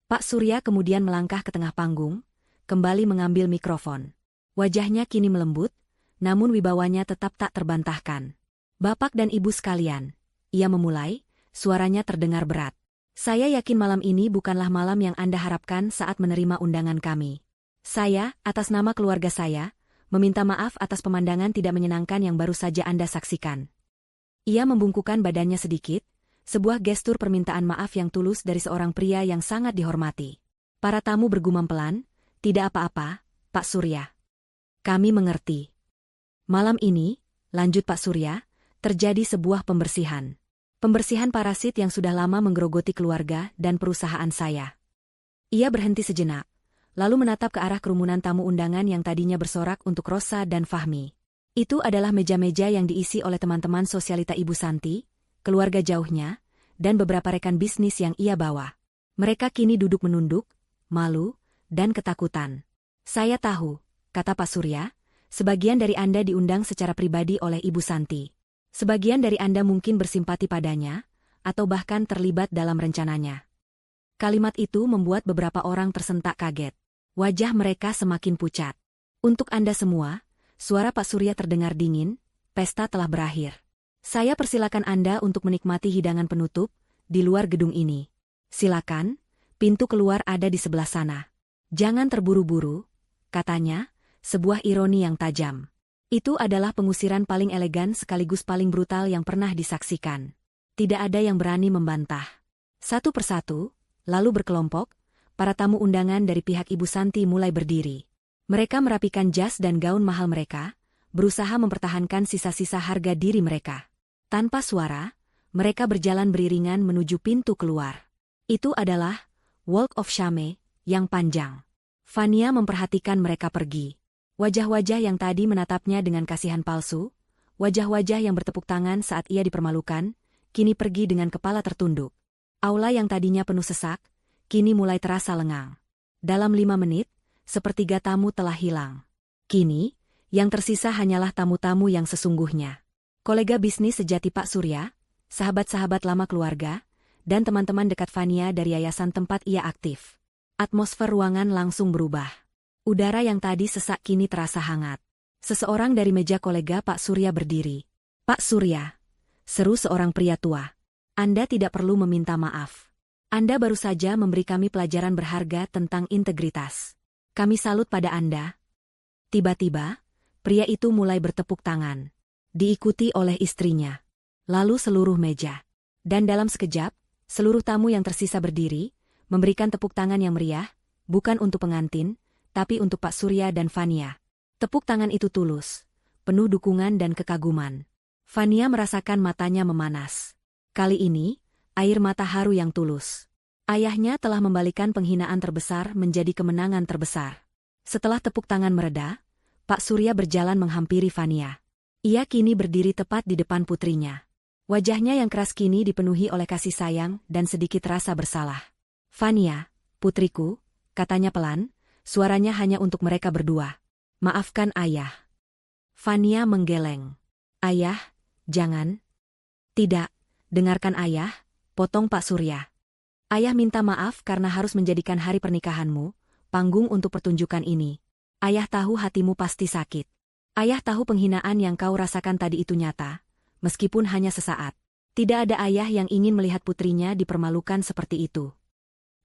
Pak Surya kemudian melangkah ke tengah panggung, kembali mengambil mikrofon. Wajahnya kini melembut, namun wibawanya tetap tak terbantahkan. Bapak dan Ibu sekalian, ia memulai, suaranya terdengar berat. Saya yakin malam ini bukanlah malam yang Anda harapkan saat menerima undangan kami. Saya, atas nama keluarga saya, meminta maaf atas pemandangan tidak menyenangkan yang baru saja Anda saksikan. Ia membungkukkan badannya sedikit, sebuah gestur permintaan maaf yang tulus dari seorang pria yang sangat dihormati. Para tamu bergumam pelan, tidak apa-apa, Pak Surya. Kami mengerti. Malam ini, lanjut Pak Surya, terjadi sebuah pembersihan. Pembersihan parasit yang sudah lama menggerogoti keluarga dan perusahaan saya. Ia berhenti sejenak, lalu menatap ke arah kerumunan tamu undangan yang tadinya bersorak untuk Rosa dan Fahmi. Itu adalah meja-meja yang diisi oleh teman-teman sosialita Ibu Santi, keluarga jauhnya, dan beberapa rekan bisnis yang ia bawa. Mereka kini duduk menunduk, malu, dan ketakutan. Saya tahu, kata Pak Surya, sebagian dari Anda diundang secara pribadi oleh Ibu Santi. Sebagian dari Anda mungkin bersimpati padanya, atau bahkan terlibat dalam rencananya. Kalimat itu membuat beberapa orang tersentak kaget. Wajah mereka semakin pucat. Untuk Anda semua, suara Pak Surya terdengar dingin, pesta telah berakhir. Saya persilakan Anda untuk menikmati hidangan penutup di luar gedung ini. Silakan, pintu keluar ada di sebelah sana. Jangan terburu-buru, katanya, sebuah ironi yang tajam. Itu adalah pengusiran paling elegan sekaligus paling brutal yang pernah disaksikan. Tidak ada yang berani membantah. Satu persatu, lalu berkelompok, para tamu undangan dari pihak Ibu Santi mulai berdiri. Mereka merapikan jas dan gaun mahal mereka, berusaha mempertahankan sisa-sisa harga diri mereka. Tanpa suara, mereka berjalan beriringan menuju pintu keluar. Itu adalah Walk of Shame yang panjang. Fania memperhatikan mereka pergi. Wajah-wajah yang tadi menatapnya dengan kasihan palsu, wajah-wajah yang bertepuk tangan saat ia dipermalukan, kini pergi dengan kepala tertunduk. Aula yang tadinya penuh sesak, kini mulai terasa lengang. Dalam 5 menit, sepertiga tamu telah hilang. Kini, yang tersisa hanyalah tamu-tamu yang sesungguhnya. Kolega bisnis sejati Pak Surya, sahabat-sahabat lama keluarga, dan teman-teman dekat Fania dari yayasan tempat ia aktif. Atmosfer ruangan langsung berubah. Udara yang tadi sesak kini terasa hangat. Seseorang dari meja kolega Pak Surya berdiri. Pak Surya, seru seorang pria tua. Anda tidak perlu meminta maaf. Anda baru saja memberi kami pelajaran berharga tentang integritas. Kami salut pada Anda. Tiba-tiba, pria itu mulai bertepuk tangan. Diikuti oleh istrinya. Lalu seluruh meja. Dan dalam sekejap, seluruh tamu yang tersisa berdiri, memberikan tepuk tangan yang meriah, bukan untuk pengantin, tapi untuk Pak Surya dan Fania. Tepuk tangan itu tulus, penuh dukungan dan kekaguman. Fania merasakan matanya memanas. Kali ini, air mata haru yang tulus. Ayahnya telah membalikan penghinaan terbesar menjadi kemenangan terbesar. Setelah tepuk tangan mereda, Pak Surya berjalan menghampiri Fania. Ia kini berdiri tepat di depan putrinya. Wajahnya yang keras kini dipenuhi oleh kasih sayang dan sedikit rasa bersalah. "Fania, putriku," katanya pelan, suaranya hanya untuk mereka berdua. "Maafkan ayah." Fania menggeleng. "Ayah, jangan." "Tidak, dengarkan ayah," potong Pak Surya. "Ayah minta maaf karena harus menjadikan hari pernikahanmu panggung untuk pertunjukan ini. Ayah tahu hatimu pasti sakit. Ayah tahu penghinaan yang kau rasakan tadi itu nyata, meskipun hanya sesaat. Tidak ada ayah yang ingin melihat putrinya dipermalukan seperti itu."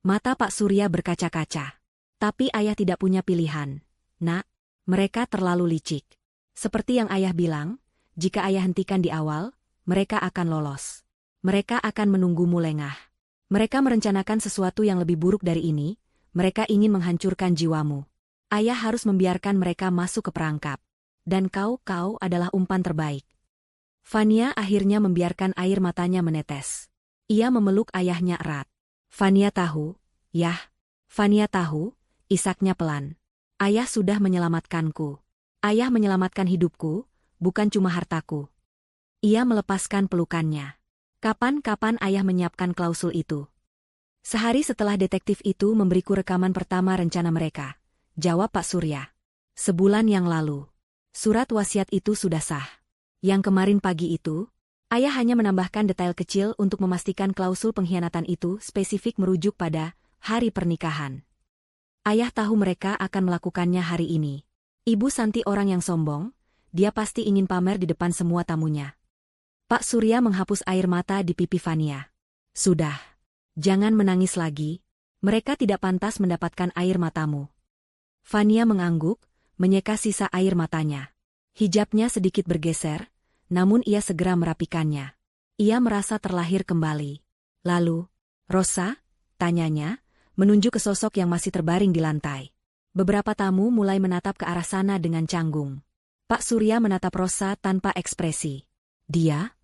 Mata Pak Surya berkaca-kaca. "Tapi ayah tidak punya pilihan, Nak. Mereka terlalu licik. Seperti yang ayah bilang, jika ayah hentikan di awal, mereka akan lolos. Mereka akan menunggumu lengah. Mereka merencanakan sesuatu yang lebih buruk dari ini, mereka ingin menghancurkan jiwamu. Ayah harus membiarkan mereka masuk ke perangkap. Dan kau adalah umpan terbaik." Fania akhirnya membiarkan air matanya menetes. Ia memeluk ayahnya erat. "Fania tahu, Yah. Fania tahu," isaknya pelan. "Ayah sudah menyelamatkanku. Ayah menyelamatkan hidupku, bukan cuma hartaku." Ia melepaskan pelukannya. "Kapan ayah menyiapkan klausul itu?" "Sehari setelah detektif itu memberiku rekaman pertama rencana mereka," jawab Pak Surya. "Sebulan yang lalu. Surat wasiat itu sudah sah. Yang kemarin pagi itu, ayah hanya menambahkan detail kecil untuk memastikan klausul pengkhianatan itu spesifik merujuk pada hari pernikahan. Ayah tahu mereka akan melakukannya hari ini. Ibu Santi orang yang sombong, dia pasti ingin pamer di depan semua tamunya." Pak Surya menghapus air mata di pipi Fania. "Sudah. Jangan menangis lagi. Mereka tidak pantas mendapatkan air matamu." Fania mengangguk, menyeka sisa air matanya. Hijabnya sedikit bergeser, namun ia segera merapikannya. Ia merasa terlahir kembali. "Lalu, Rosa?" tanyanya, menunjuk ke sosok yang masih terbaring di lantai. Beberapa tamu mulai menatap ke arah sana dengan canggung. Pak Surya menatap Rosa tanpa ekspresi. "Dia?"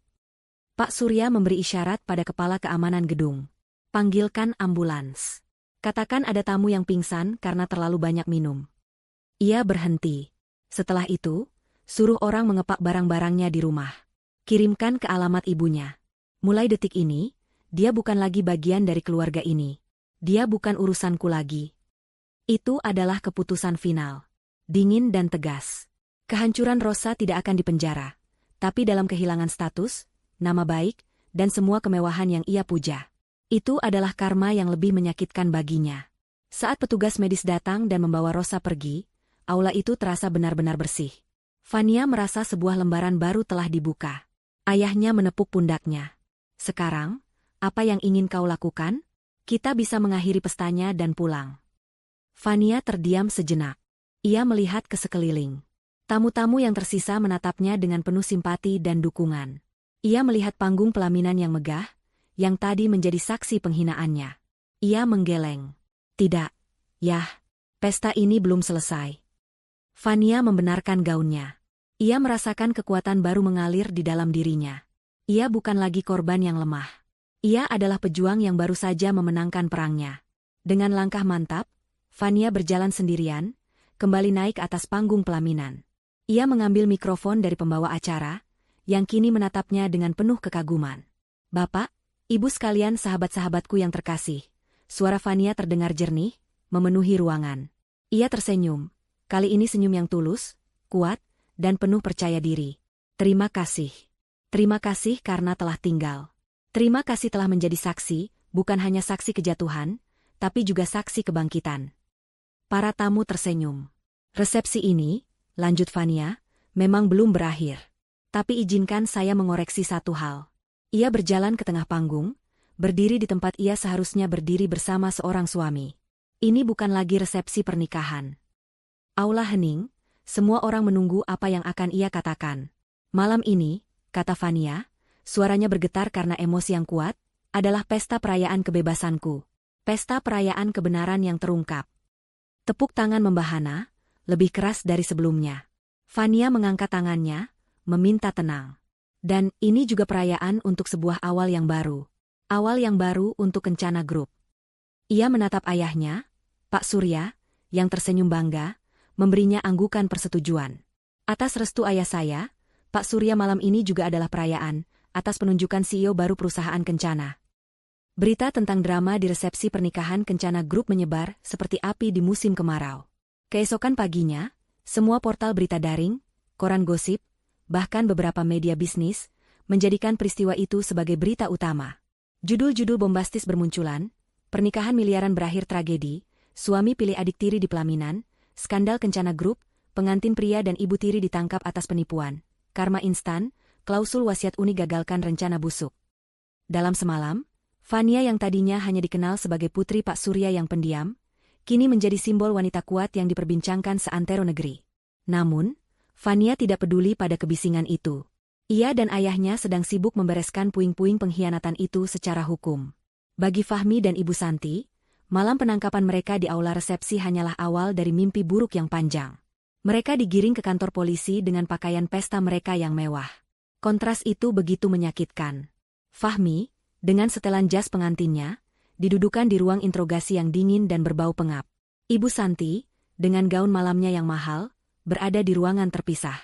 Pak Surya memberi isyarat pada kepala keamanan gedung. "Panggilkan ambulans. Katakan ada tamu yang pingsan karena terlalu banyak minum." Ia berhenti. Setelah itu, suruh orang mengepak barang-barangnya di rumah. Kirimkan ke alamat ibunya. Mulai detik ini, dia bukan lagi bagian dari keluarga ini. Dia bukan urusanku lagi. Itu adalah keputusan final. Dingin dan tegas. Kehancuran Rosa tidak akan dipenjara, tapi dalam kehilangan status, nama baik, dan semua kemewahan yang ia puja. Itu adalah karma yang lebih menyakitkan baginya. Saat petugas medis datang dan membawa Rosa pergi, aula itu terasa benar-benar bersih. Fania merasa sebuah lembaran baru telah dibuka. Ayahnya menepuk pundaknya. "Sekarang, apa yang ingin kau lakukan? Kita bisa mengakhiri pestanya dan pulang." Fania terdiam sejenak. Ia melihat ke sekeliling. Tamu-tamu yang tersisa menatapnya dengan penuh simpati dan dukungan. Ia melihat panggung pelaminan yang megah, yang tadi menjadi saksi penghinaannya. Ia menggeleng. "Tidak, Yah. Pesta ini belum selesai." Fania membenarkan gaunnya. Ia merasakan kekuatan baru mengalir di dalam dirinya. Ia bukan lagi korban yang lemah. Ia adalah pejuang yang baru saja memenangkan perangnya. Dengan langkah mantap, Fania berjalan sendirian, kembali naik ke atas panggung pelaminan. Ia mengambil mikrofon dari pembawa acara, yang kini menatapnya dengan penuh kekaguman. "Bapak, Ibu sekalian sahabat-sahabatku yang terkasih." Suara Fania terdengar jernih, memenuhi ruangan. Ia tersenyum, kali ini senyum yang tulus, kuat, dan penuh percaya diri. "Terima kasih. Terima kasih karena telah tinggal. Terima kasih telah menjadi saksi, bukan hanya saksi kejatuhan, tapi juga saksi kebangkitan." Para tamu tersenyum. "Resepsi ini," lanjut Fania, "memang belum berakhir. Tapi izinkan saya mengoreksi satu hal." Ia berjalan ke tengah panggung, berdiri di tempat ia seharusnya berdiri bersama seorang suami. Ini bukan lagi resepsi pernikahan. Aula hening, semua orang menunggu apa yang akan ia katakan. "Malam ini," kata Fania, suaranya bergetar karena emosi yang kuat, "adalah pesta perayaan kebebasanku. Pesta perayaan kebenaran yang terungkap. Tepuk tangan membahana, lebih keras dari sebelumnya. Fania mengangkat tangannya, meminta tenang. Dan ini juga perayaan untuk sebuah awal yang baru. Awal yang baru untuk Kencana Group. Ia menatap ayahnya, Pak Surya, yang tersenyum bangga, memberinya anggukan persetujuan. Atas restu ayah saya, Pak Surya, malam ini juga adalah perayaan, atas penunjukan CEO baru perusahaan Kencana. Berita tentang drama di resepsi pernikahan Kencana Group menyebar seperti api di musim kemarau. Keesokan paginya, semua portal berita daring, koran gosip, bahkan beberapa media bisnis, menjadikan peristiwa itu sebagai berita utama. Judul-judul bombastis bermunculan, pernikahan miliaran berakhir tragedi, suami pilih adik tiri di pelaminan, skandal Kencana Group, pengantin pria dan ibu tiri ditangkap atas penipuan, karma instan, klausul wasiat uni gagalkan rencana busuk. Dalam semalam, Fania yang tadinya hanya dikenal sebagai putri Pak Surya yang pendiam, kini menjadi simbol wanita kuat yang diperbincangkan seantero negeri. Namun, Fania tidak peduli pada kebisingan itu. Ia dan ayahnya sedang sibuk membereskan puing-puing pengkhianatan itu secara hukum. Bagi Fahmi dan Ibu Santi, malam penangkapan mereka di aula resepsi hanyalah awal dari mimpi buruk yang panjang. Mereka digiring ke kantor polisi dengan pakaian pesta mereka yang mewah. Kontras itu begitu menyakitkan. Fahmi, dengan setelan jas pengantinnya, didudukan di ruang interogasi yang dingin dan berbau pengap. Ibu Santi, dengan gaun malamnya yang mahal, berada di ruangan terpisah.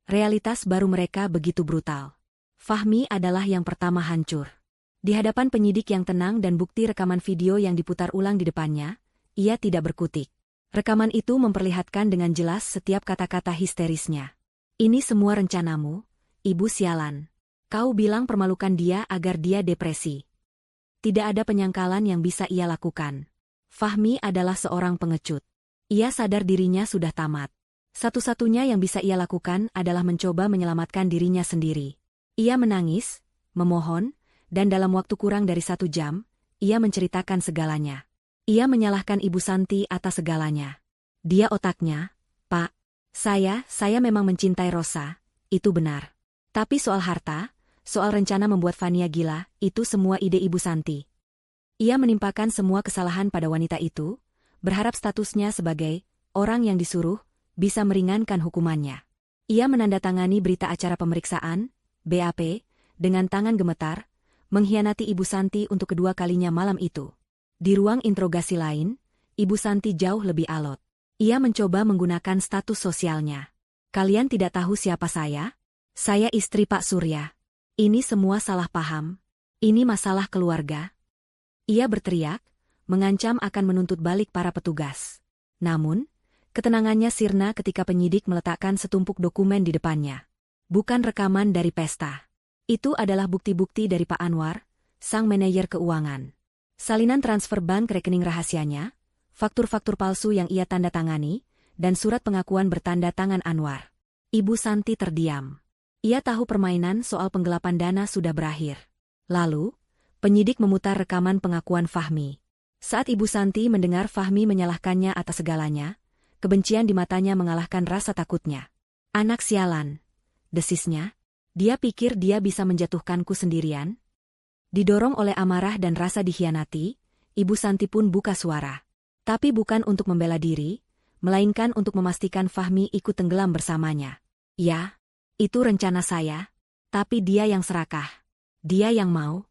Realitas baru mereka begitu brutal. Fahmi adalah yang pertama hancur. Di hadapan penyidik yang tenang dan bukti rekaman video yang diputar ulang di depannya, ia tidak berkutik. Rekaman itu memperlihatkan dengan jelas setiap kata-kata histerisnya. Ini semua rencanamu, Ibu sialan. Kau bilang permalukan dia agar dia depresi. Tidak ada penyangkalan yang bisa ia lakukan. Fahmi adalah seorang pengecut. Ia sadar dirinya sudah tamat. Satu-satunya yang bisa ia lakukan adalah mencoba menyelamatkan dirinya sendiri. Ia menangis, memohon, dan dalam waktu kurang dari 1 jam, ia menceritakan segalanya. Ia menyalahkan Ibu Santi atas segalanya. Dia otaknya, Pak, saya memang mencintai Rosa, itu benar. Tapi soal harta, soal rencana membuat Fania gila, itu semua ide Ibu Santi. Ia menimpakan semua kesalahan pada wanita itu, berharap statusnya sebagai orang yang disuruh bisa meringankan hukumannya. Ia menandatangani berita acara pemeriksaan, BAP, dengan tangan gemetar, mengkhianati Ibu Santi untuk kedua kalinya malam itu. Di ruang interogasi lain, Ibu Santi jauh lebih alot. Ia mencoba menggunakan status sosialnya. Kalian tidak tahu siapa saya? Saya istri Pak Surya. Ini semua salah paham. Ini masalah keluarga. Ia berteriak, mengancam akan menuntut balik para petugas. Namun, ketenangannya sirna ketika penyidik meletakkan setumpuk dokumen di depannya. Bukan rekaman dari pesta. Itu adalah bukti-bukti dari Pak Anwar, sang manajer keuangan. Salinan transfer bank rekening rahasianya, faktur-faktur palsu yang ia tanda tangani, dan surat pengakuan bertanda tangan Anwar. Ibu Santi terdiam. Ia tahu permainan soal penggelapan dana sudah berakhir. Lalu, penyidik memutar rekaman pengakuan Fahmi. Saat Ibu Santi mendengar Fahmi menyalahkannya atas segalanya, kebencian di matanya mengalahkan rasa takutnya. Anak sialan, desisnya. Dia pikir dia bisa menjatuhkanku sendirian? Didorong oleh amarah dan rasa dikhianati, Ibu Santi pun buka suara. Tapi bukan untuk membela diri, melainkan untuk memastikan Fahmi ikut tenggelam bersamanya. Ya, itu rencana saya, tapi dia yang serakah. Dia yang mau.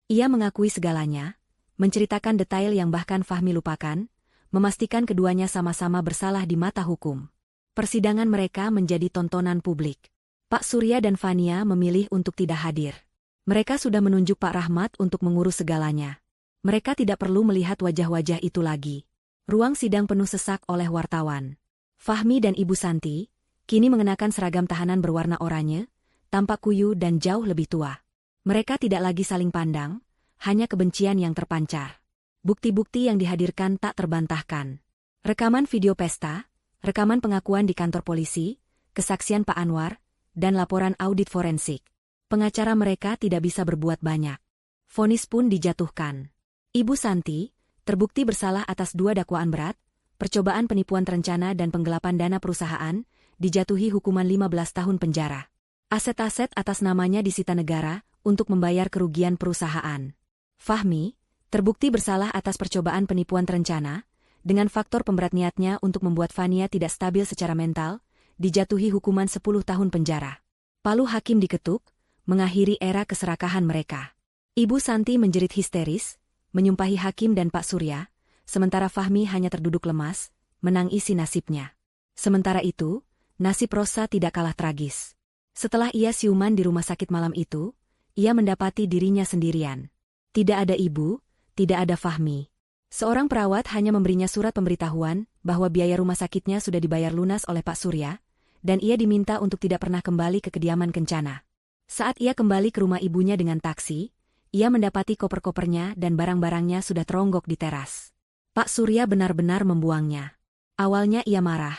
Ia mengakui segalanya, menceritakan detail yang bahkan Fahmi lupakan, memastikan keduanya sama-sama bersalah di mata hukum. Persidangan mereka menjadi tontonan publik. Pak Surya dan Fania memilih untuk tidak hadir. Mereka sudah menunjuk Pak Rahmat untuk mengurus segalanya. Mereka tidak perlu melihat wajah-wajah itu lagi. Ruang sidang penuh sesak oleh wartawan. Fahmi dan Ibu Santi kini mengenakan seragam tahanan berwarna oranye, tampak kuyu dan jauh lebih tua. Mereka tidak lagi saling pandang, hanya kebencian yang terpancar. Bukti-bukti yang dihadirkan tak terbantahkan. Rekaman video pesta, rekaman pengakuan di kantor polisi, kesaksian Pak Anwar, dan laporan audit forensik. Pengacara mereka tidak bisa berbuat banyak. Vonis pun dijatuhkan. Ibu Santi terbukti bersalah atas 2 dakwaan berat, percobaan penipuan terencana dan penggelapan dana perusahaan, dijatuhi hukuman 15 tahun penjara. Aset-aset atas namanya disita negara untuk membayar kerugian perusahaan. Fahmi terbukti bersalah atas percobaan penipuan terencana, dengan faktor pemberat niatnya untuk membuat Fania tidak stabil secara mental, dijatuhi hukuman 10 tahun penjara. Palu hakim diketuk, mengakhiri era keserakahan mereka. Ibu Santi menjerit histeris, menyumpahi hakim dan Pak Surya, sementara Fahmi hanya terduduk lemas, menangisi nasibnya. Sementara itu, nasib Rosa tidak kalah tragis. Setelah ia siuman di rumah sakit malam itu, ia mendapati dirinya sendirian. Tidak ada ibu, tidak ada Fahmi. Seorang perawat hanya memberinya surat pemberitahuan bahwa biaya rumah sakitnya sudah dibayar lunas oleh Pak Surya, dan ia diminta untuk tidak pernah kembali ke kediaman Kencana. Saat ia kembali ke rumah ibunya dengan taksi, ia mendapati koper-kopernya dan barang-barangnya sudah teronggok di teras. Pak Surya benar-benar membuangnya. Awalnya ia marah,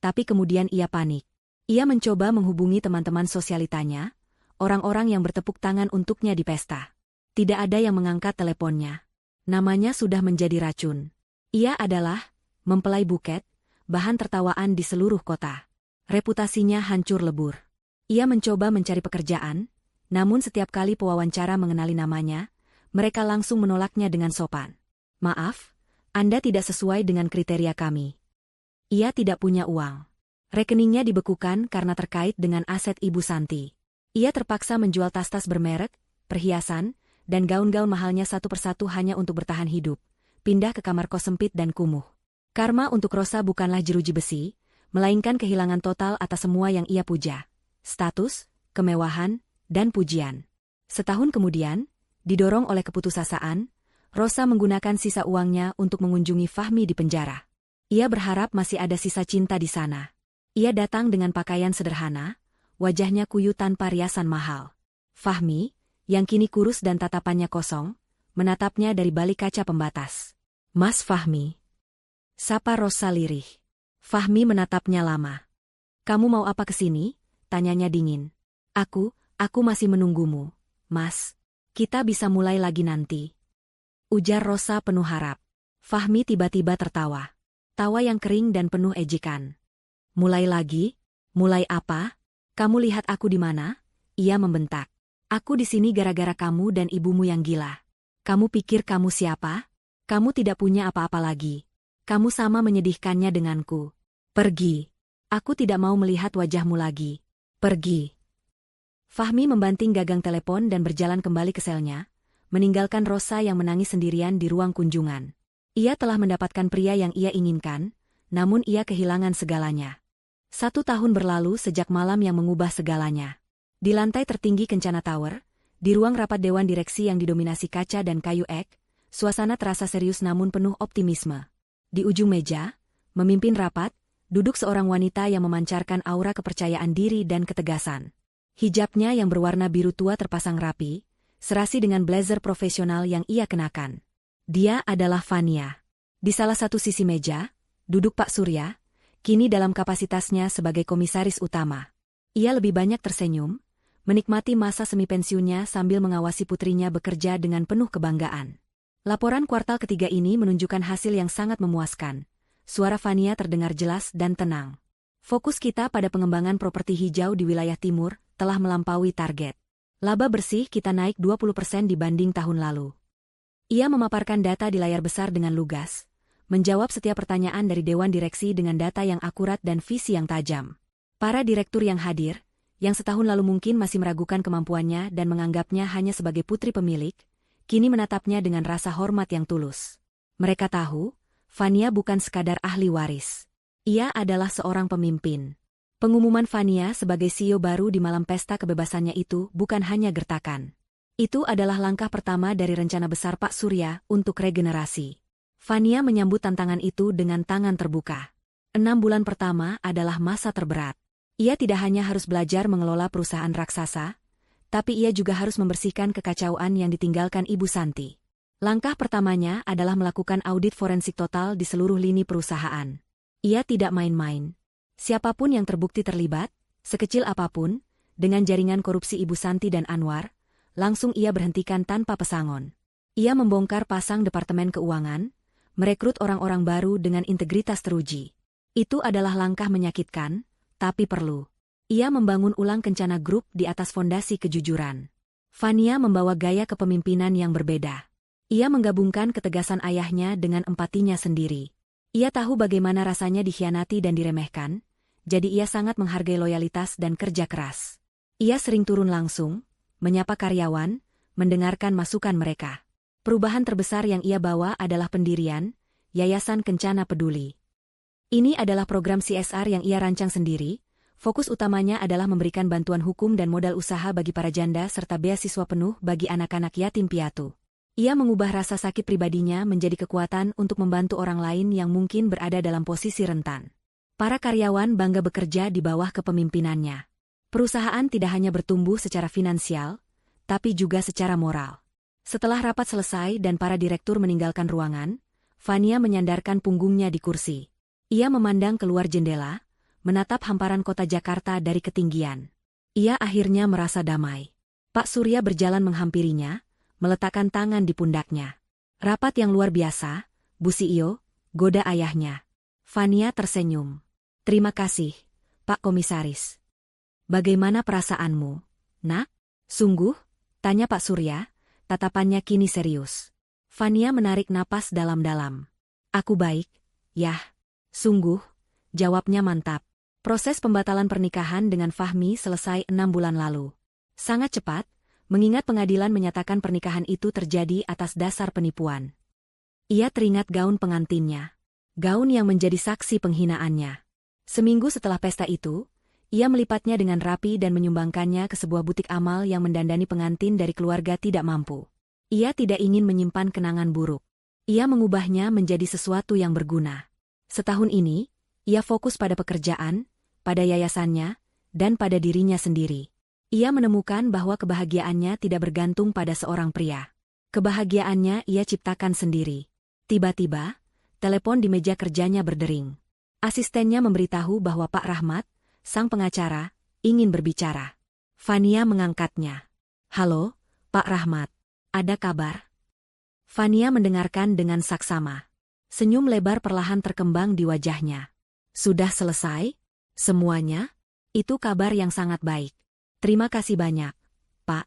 tapi kemudian ia panik. Ia mencoba menghubungi teman-teman sosialitanya, orang-orang yang bertepuk tangan untuknya di pesta. Tidak ada yang mengangkat teleponnya. Namanya sudah menjadi racun. Ia adalah mempelai buket, bahan tertawaan di seluruh kota. Reputasinya hancur lebur. Ia mencoba mencari pekerjaan, namun setiap kali pewawancara mengenali namanya, mereka langsung menolaknya dengan sopan. Maaf, Anda tidak sesuai dengan kriteria kami. Ia tidak punya uang. Rekeningnya dibekukan karena terkait dengan aset Ibu Santi. Ia terpaksa menjual tas-tas bermerek, perhiasan, dan gaun-gaun mahalnya satu persatu hanya untuk bertahan hidup, pindah ke kamar kos sempit dan kumuh. Karma untuk Rosa bukanlah jeruji besi, melainkan kehilangan total atas semua yang ia puja. Status, kemewahan, dan pujian. Setahun kemudian, didorong oleh keputusasaan, Rosa menggunakan sisa uangnya untuk mengunjungi Fahmi di penjara. Ia berharap masih ada sisa cinta di sana. Ia datang dengan pakaian sederhana, wajahnya kuyu tanpa riasan mahal. Fahmi, yang kini kurus dan tatapannya kosong, menatapnya dari balik kaca pembatas. Mas Fahmi. Sapa Rosa lirih. Fahmi menatapnya lama. Kamu mau apa kesini? Tanyanya dingin. Aku masih menunggumu, Mas. Kita bisa mulai lagi nanti. Ujar Rosa penuh harap. Fahmi tiba-tiba tertawa. Tawa yang kering dan penuh ejekan. Mulai lagi? Mulai apa? Kamu lihat aku di mana? Ia membentak. Aku di sini gara-gara kamu dan ibumu yang gila. Kamu pikir kamu siapa? Kamu tidak punya apa-apa lagi. Kamu sama menyedihkannya denganku. Pergi. Aku tidak mau melihat wajahmu lagi. Pergi. Fahmi membanting gagang telepon dan berjalan kembali ke selnya, meninggalkan Rosa yang menangis sendirian di ruang kunjungan. Ia telah mendapatkan pria yang ia inginkan, namun ia kehilangan segalanya. 1 tahun berlalu sejak malam yang mengubah segalanya. Di lantai tertinggi Kencana Tower, di ruang rapat dewan direksi yang didominasi kaca dan kayu ek, suasana terasa serius namun penuh optimisme. Di ujung meja, memimpin rapat, duduk seorang wanita yang memancarkan aura kepercayaan diri dan ketegasan. Hijabnya yang berwarna biru tua terpasang rapi, serasi dengan blazer profesional yang ia kenakan. Dia adalah Fania. Di salah satu sisi meja, duduk Pak Surya, kini dalam kapasitasnya sebagai komisaris utama. Ia lebih banyak tersenyum, menikmati masa semi pensiunnya sambil mengawasi putrinya bekerja dengan penuh kebanggaan. Laporan kuartal ketiga ini menunjukkan hasil yang sangat memuaskan. Suara Fania terdengar jelas dan tenang. Fokus kita pada pengembangan properti hijau di wilayah timur telah melampaui target. Laba bersih kita naik 20% dibanding tahun lalu. Ia memaparkan data di layar besar dengan lugas, menjawab setiap pertanyaan dari dewan direksi dengan data yang akurat dan visi yang tajam. Para direktur yang hadir, yang setahun lalu mungkin masih meragukan kemampuannya dan menganggapnya hanya sebagai putri pemilik, kini menatapnya dengan rasa hormat yang tulus. Mereka tahu, Fania bukan sekadar ahli waris. Ia adalah seorang pemimpin. Pengumuman Fania sebagai CEO baru di malam pesta kebebasannya itu bukan hanya gertakan. Itu adalah langkah pertama dari rencana besar Pak Surya untuk regenerasi. Fania menyambut tantangan itu dengan tangan terbuka. 6 bulan pertama adalah masa terberat. Ia tidak hanya harus belajar mengelola perusahaan raksasa, tapi ia juga harus membersihkan kekacauan yang ditinggalkan Ibu Santi. Langkah pertamanya adalah melakukan audit forensik total di seluruh lini perusahaan. Ia tidak main-main. Siapapun yang terbukti terlibat, sekecil apapun, dengan jaringan korupsi Ibu Santi dan Anwar, langsung ia berhentikan tanpa pesangon. Ia membongkar pasang departemen keuangan, merekrut orang-orang baru dengan integritas teruji. Itu adalah langkah menyakitkan, tapi perlu. Ia membangun ulang Kencana Group di atas fondasi kejujuran. Fania membawa gaya kepemimpinan yang berbeda. Ia menggabungkan ketegasan ayahnya dengan empatinya sendiri. Ia tahu bagaimana rasanya dikhianati dan diremehkan, jadi ia sangat menghargai loyalitas dan kerja keras. Ia sering turun langsung, menyapa karyawan, mendengarkan masukan mereka. Perubahan terbesar yang ia bawa adalah pendirian Yayasan Kencana Peduli. Ini adalah program CSR yang ia rancang sendiri. Fokus utamanya adalah memberikan bantuan hukum dan modal usaha bagi para janda serta beasiswa penuh bagi anak-anak yatim piatu. Ia mengubah rasa sakit pribadinya menjadi kekuatan untuk membantu orang lain yang mungkin berada dalam posisi rentan. Para karyawan bangga bekerja di bawah kepemimpinannya. Perusahaan tidak hanya bertumbuh secara finansial, tapi juga secara moral. Setelah rapat selesai dan para direktur meninggalkan ruangan, Fania menyandarkan punggungnya di kursi. Ia memandang keluar jendela, menatap hamparan kota Jakarta dari ketinggian. Ia akhirnya merasa damai. Pak Surya berjalan menghampirinya, meletakkan tangan di pundaknya. Rapat yang luar biasa, Bu CEO, goda ayahnya. Fania tersenyum. Terima kasih, Pak Komisaris. Bagaimana perasaanmu, Nak? Sungguh? Tanya Pak Surya, tatapannya kini serius. Fania menarik napas dalam-dalam. Aku baik, yah. Sungguh, jawabnya mantap. Proses pembatalan pernikahan dengan Fahmi selesai 6 bulan lalu. Sangat cepat, mengingat pengadilan menyatakan pernikahan itu terjadi atas dasar penipuan. Ia teringat gaun pengantinnya. Gaun yang menjadi saksi penghinaannya. Seminggu setelah pesta itu, ia melipatnya dengan rapi dan menyumbangkannya ke sebuah butik amal yang mendandani pengantin dari keluarga tidak mampu. Ia tidak ingin menyimpan kenangan buruk. Ia mengubahnya menjadi sesuatu yang berguna. Setahun ini, ia fokus pada pekerjaan, pada yayasannya, dan pada dirinya sendiri. Ia menemukan bahwa kebahagiaannya tidak bergantung pada seorang pria. Kebahagiaannya ia ciptakan sendiri. Tiba-tiba, telepon di meja kerjanya berdering. Asistennya memberitahu bahwa Pak Rahmat, sang pengacara, ingin berbicara. Fania mengangkatnya. Halo, Pak Rahmat. Ada kabar? Fania mendengarkan dengan saksama. Senyum lebar perlahan terkembang di wajahnya. Sudah selesai? Semuanya? Itu kabar yang sangat baik. Terima kasih banyak, Pak.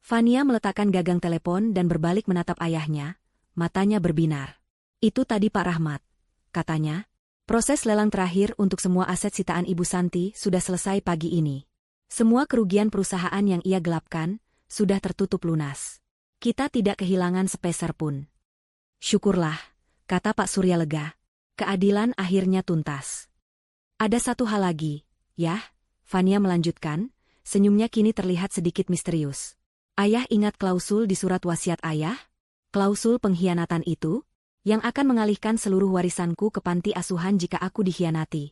Fania meletakkan gagang telepon dan berbalik menatap ayahnya, matanya berbinar. Itu tadi Pak Rahmat, katanya. Proses lelang terakhir untuk semua aset sitaan Ibu Santi sudah selesai pagi ini. Semua kerugian perusahaan yang ia gelapkan sudah tertutup lunas. Kita tidak kehilangan sepeser pun. Syukurlah, kata Pak Surya lega. Keadilan akhirnya tuntas. Ada satu hal lagi, yah, Fania melanjutkan, senyumnya kini terlihat sedikit misterius. Ayah ingat klausul di surat wasiat ayah? Klausul pengkhianatan itu, yang akan mengalihkan seluruh warisanku ke panti asuhan jika aku dikhianati.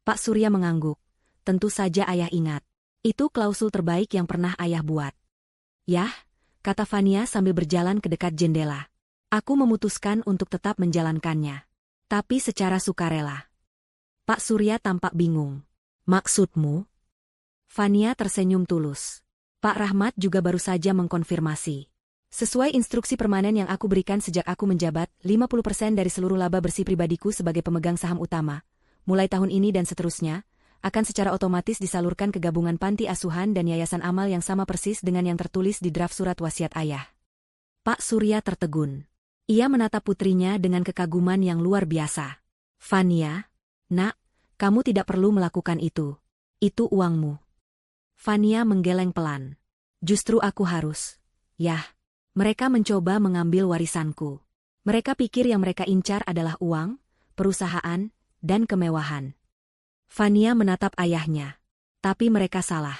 Pak Surya mengangguk. Tentu saja ayah ingat. Itu klausul terbaik yang pernah ayah buat. Yah, kata Fania sambil berjalan ke dekat jendela. Aku memutuskan untuk tetap menjalankannya. Tapi secara sukarela. Pak Surya tampak bingung. Maksudmu? Fania tersenyum tulus. Pak Rahmat juga baru saja mengkonfirmasi. Sesuai instruksi permanen yang aku berikan sejak aku menjabat, 50% dari seluruh laba bersih pribadiku sebagai pemegang saham utama, mulai tahun ini dan seterusnya, akan secara otomatis disalurkan ke gabungan panti asuhan dan yayasan amal yang sama persis dengan yang tertulis di draft surat wasiat ayah. Pak Surya tertegun. Ia menatap putrinya dengan kekaguman yang luar biasa. Fania, Nak, kamu tidak perlu melakukan itu. Itu uangmu. Fania menggeleng pelan. Justru aku harus. Yah, mereka mencoba mengambil warisanku. Mereka pikir yang mereka incar adalah uang, perusahaan, dan kemewahan. Fania menatap ayahnya. Tapi mereka salah.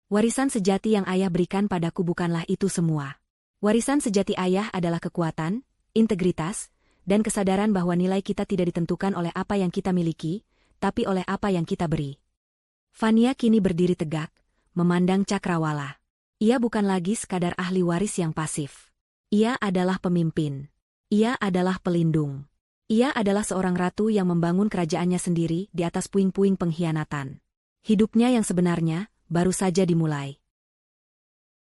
Warisan sejati yang ayah berikan padaku bukanlah itu semua. Warisan sejati ayah adalah kekuatan, integritas, dan kesadaran bahwa nilai kita tidak ditentukan oleh apa yang kita miliki, tapi oleh apa yang kita beri. Fania kini berdiri tegak, memandang Cakrawala. Ia bukan lagi sekadar ahli waris yang pasif. Ia adalah pemimpin. Ia adalah pelindung. Ia adalah seorang ratu yang membangun kerajaannya sendiri di atas puing-puing pengkhianatan. Hidupnya yang sebenarnya baru saja dimulai.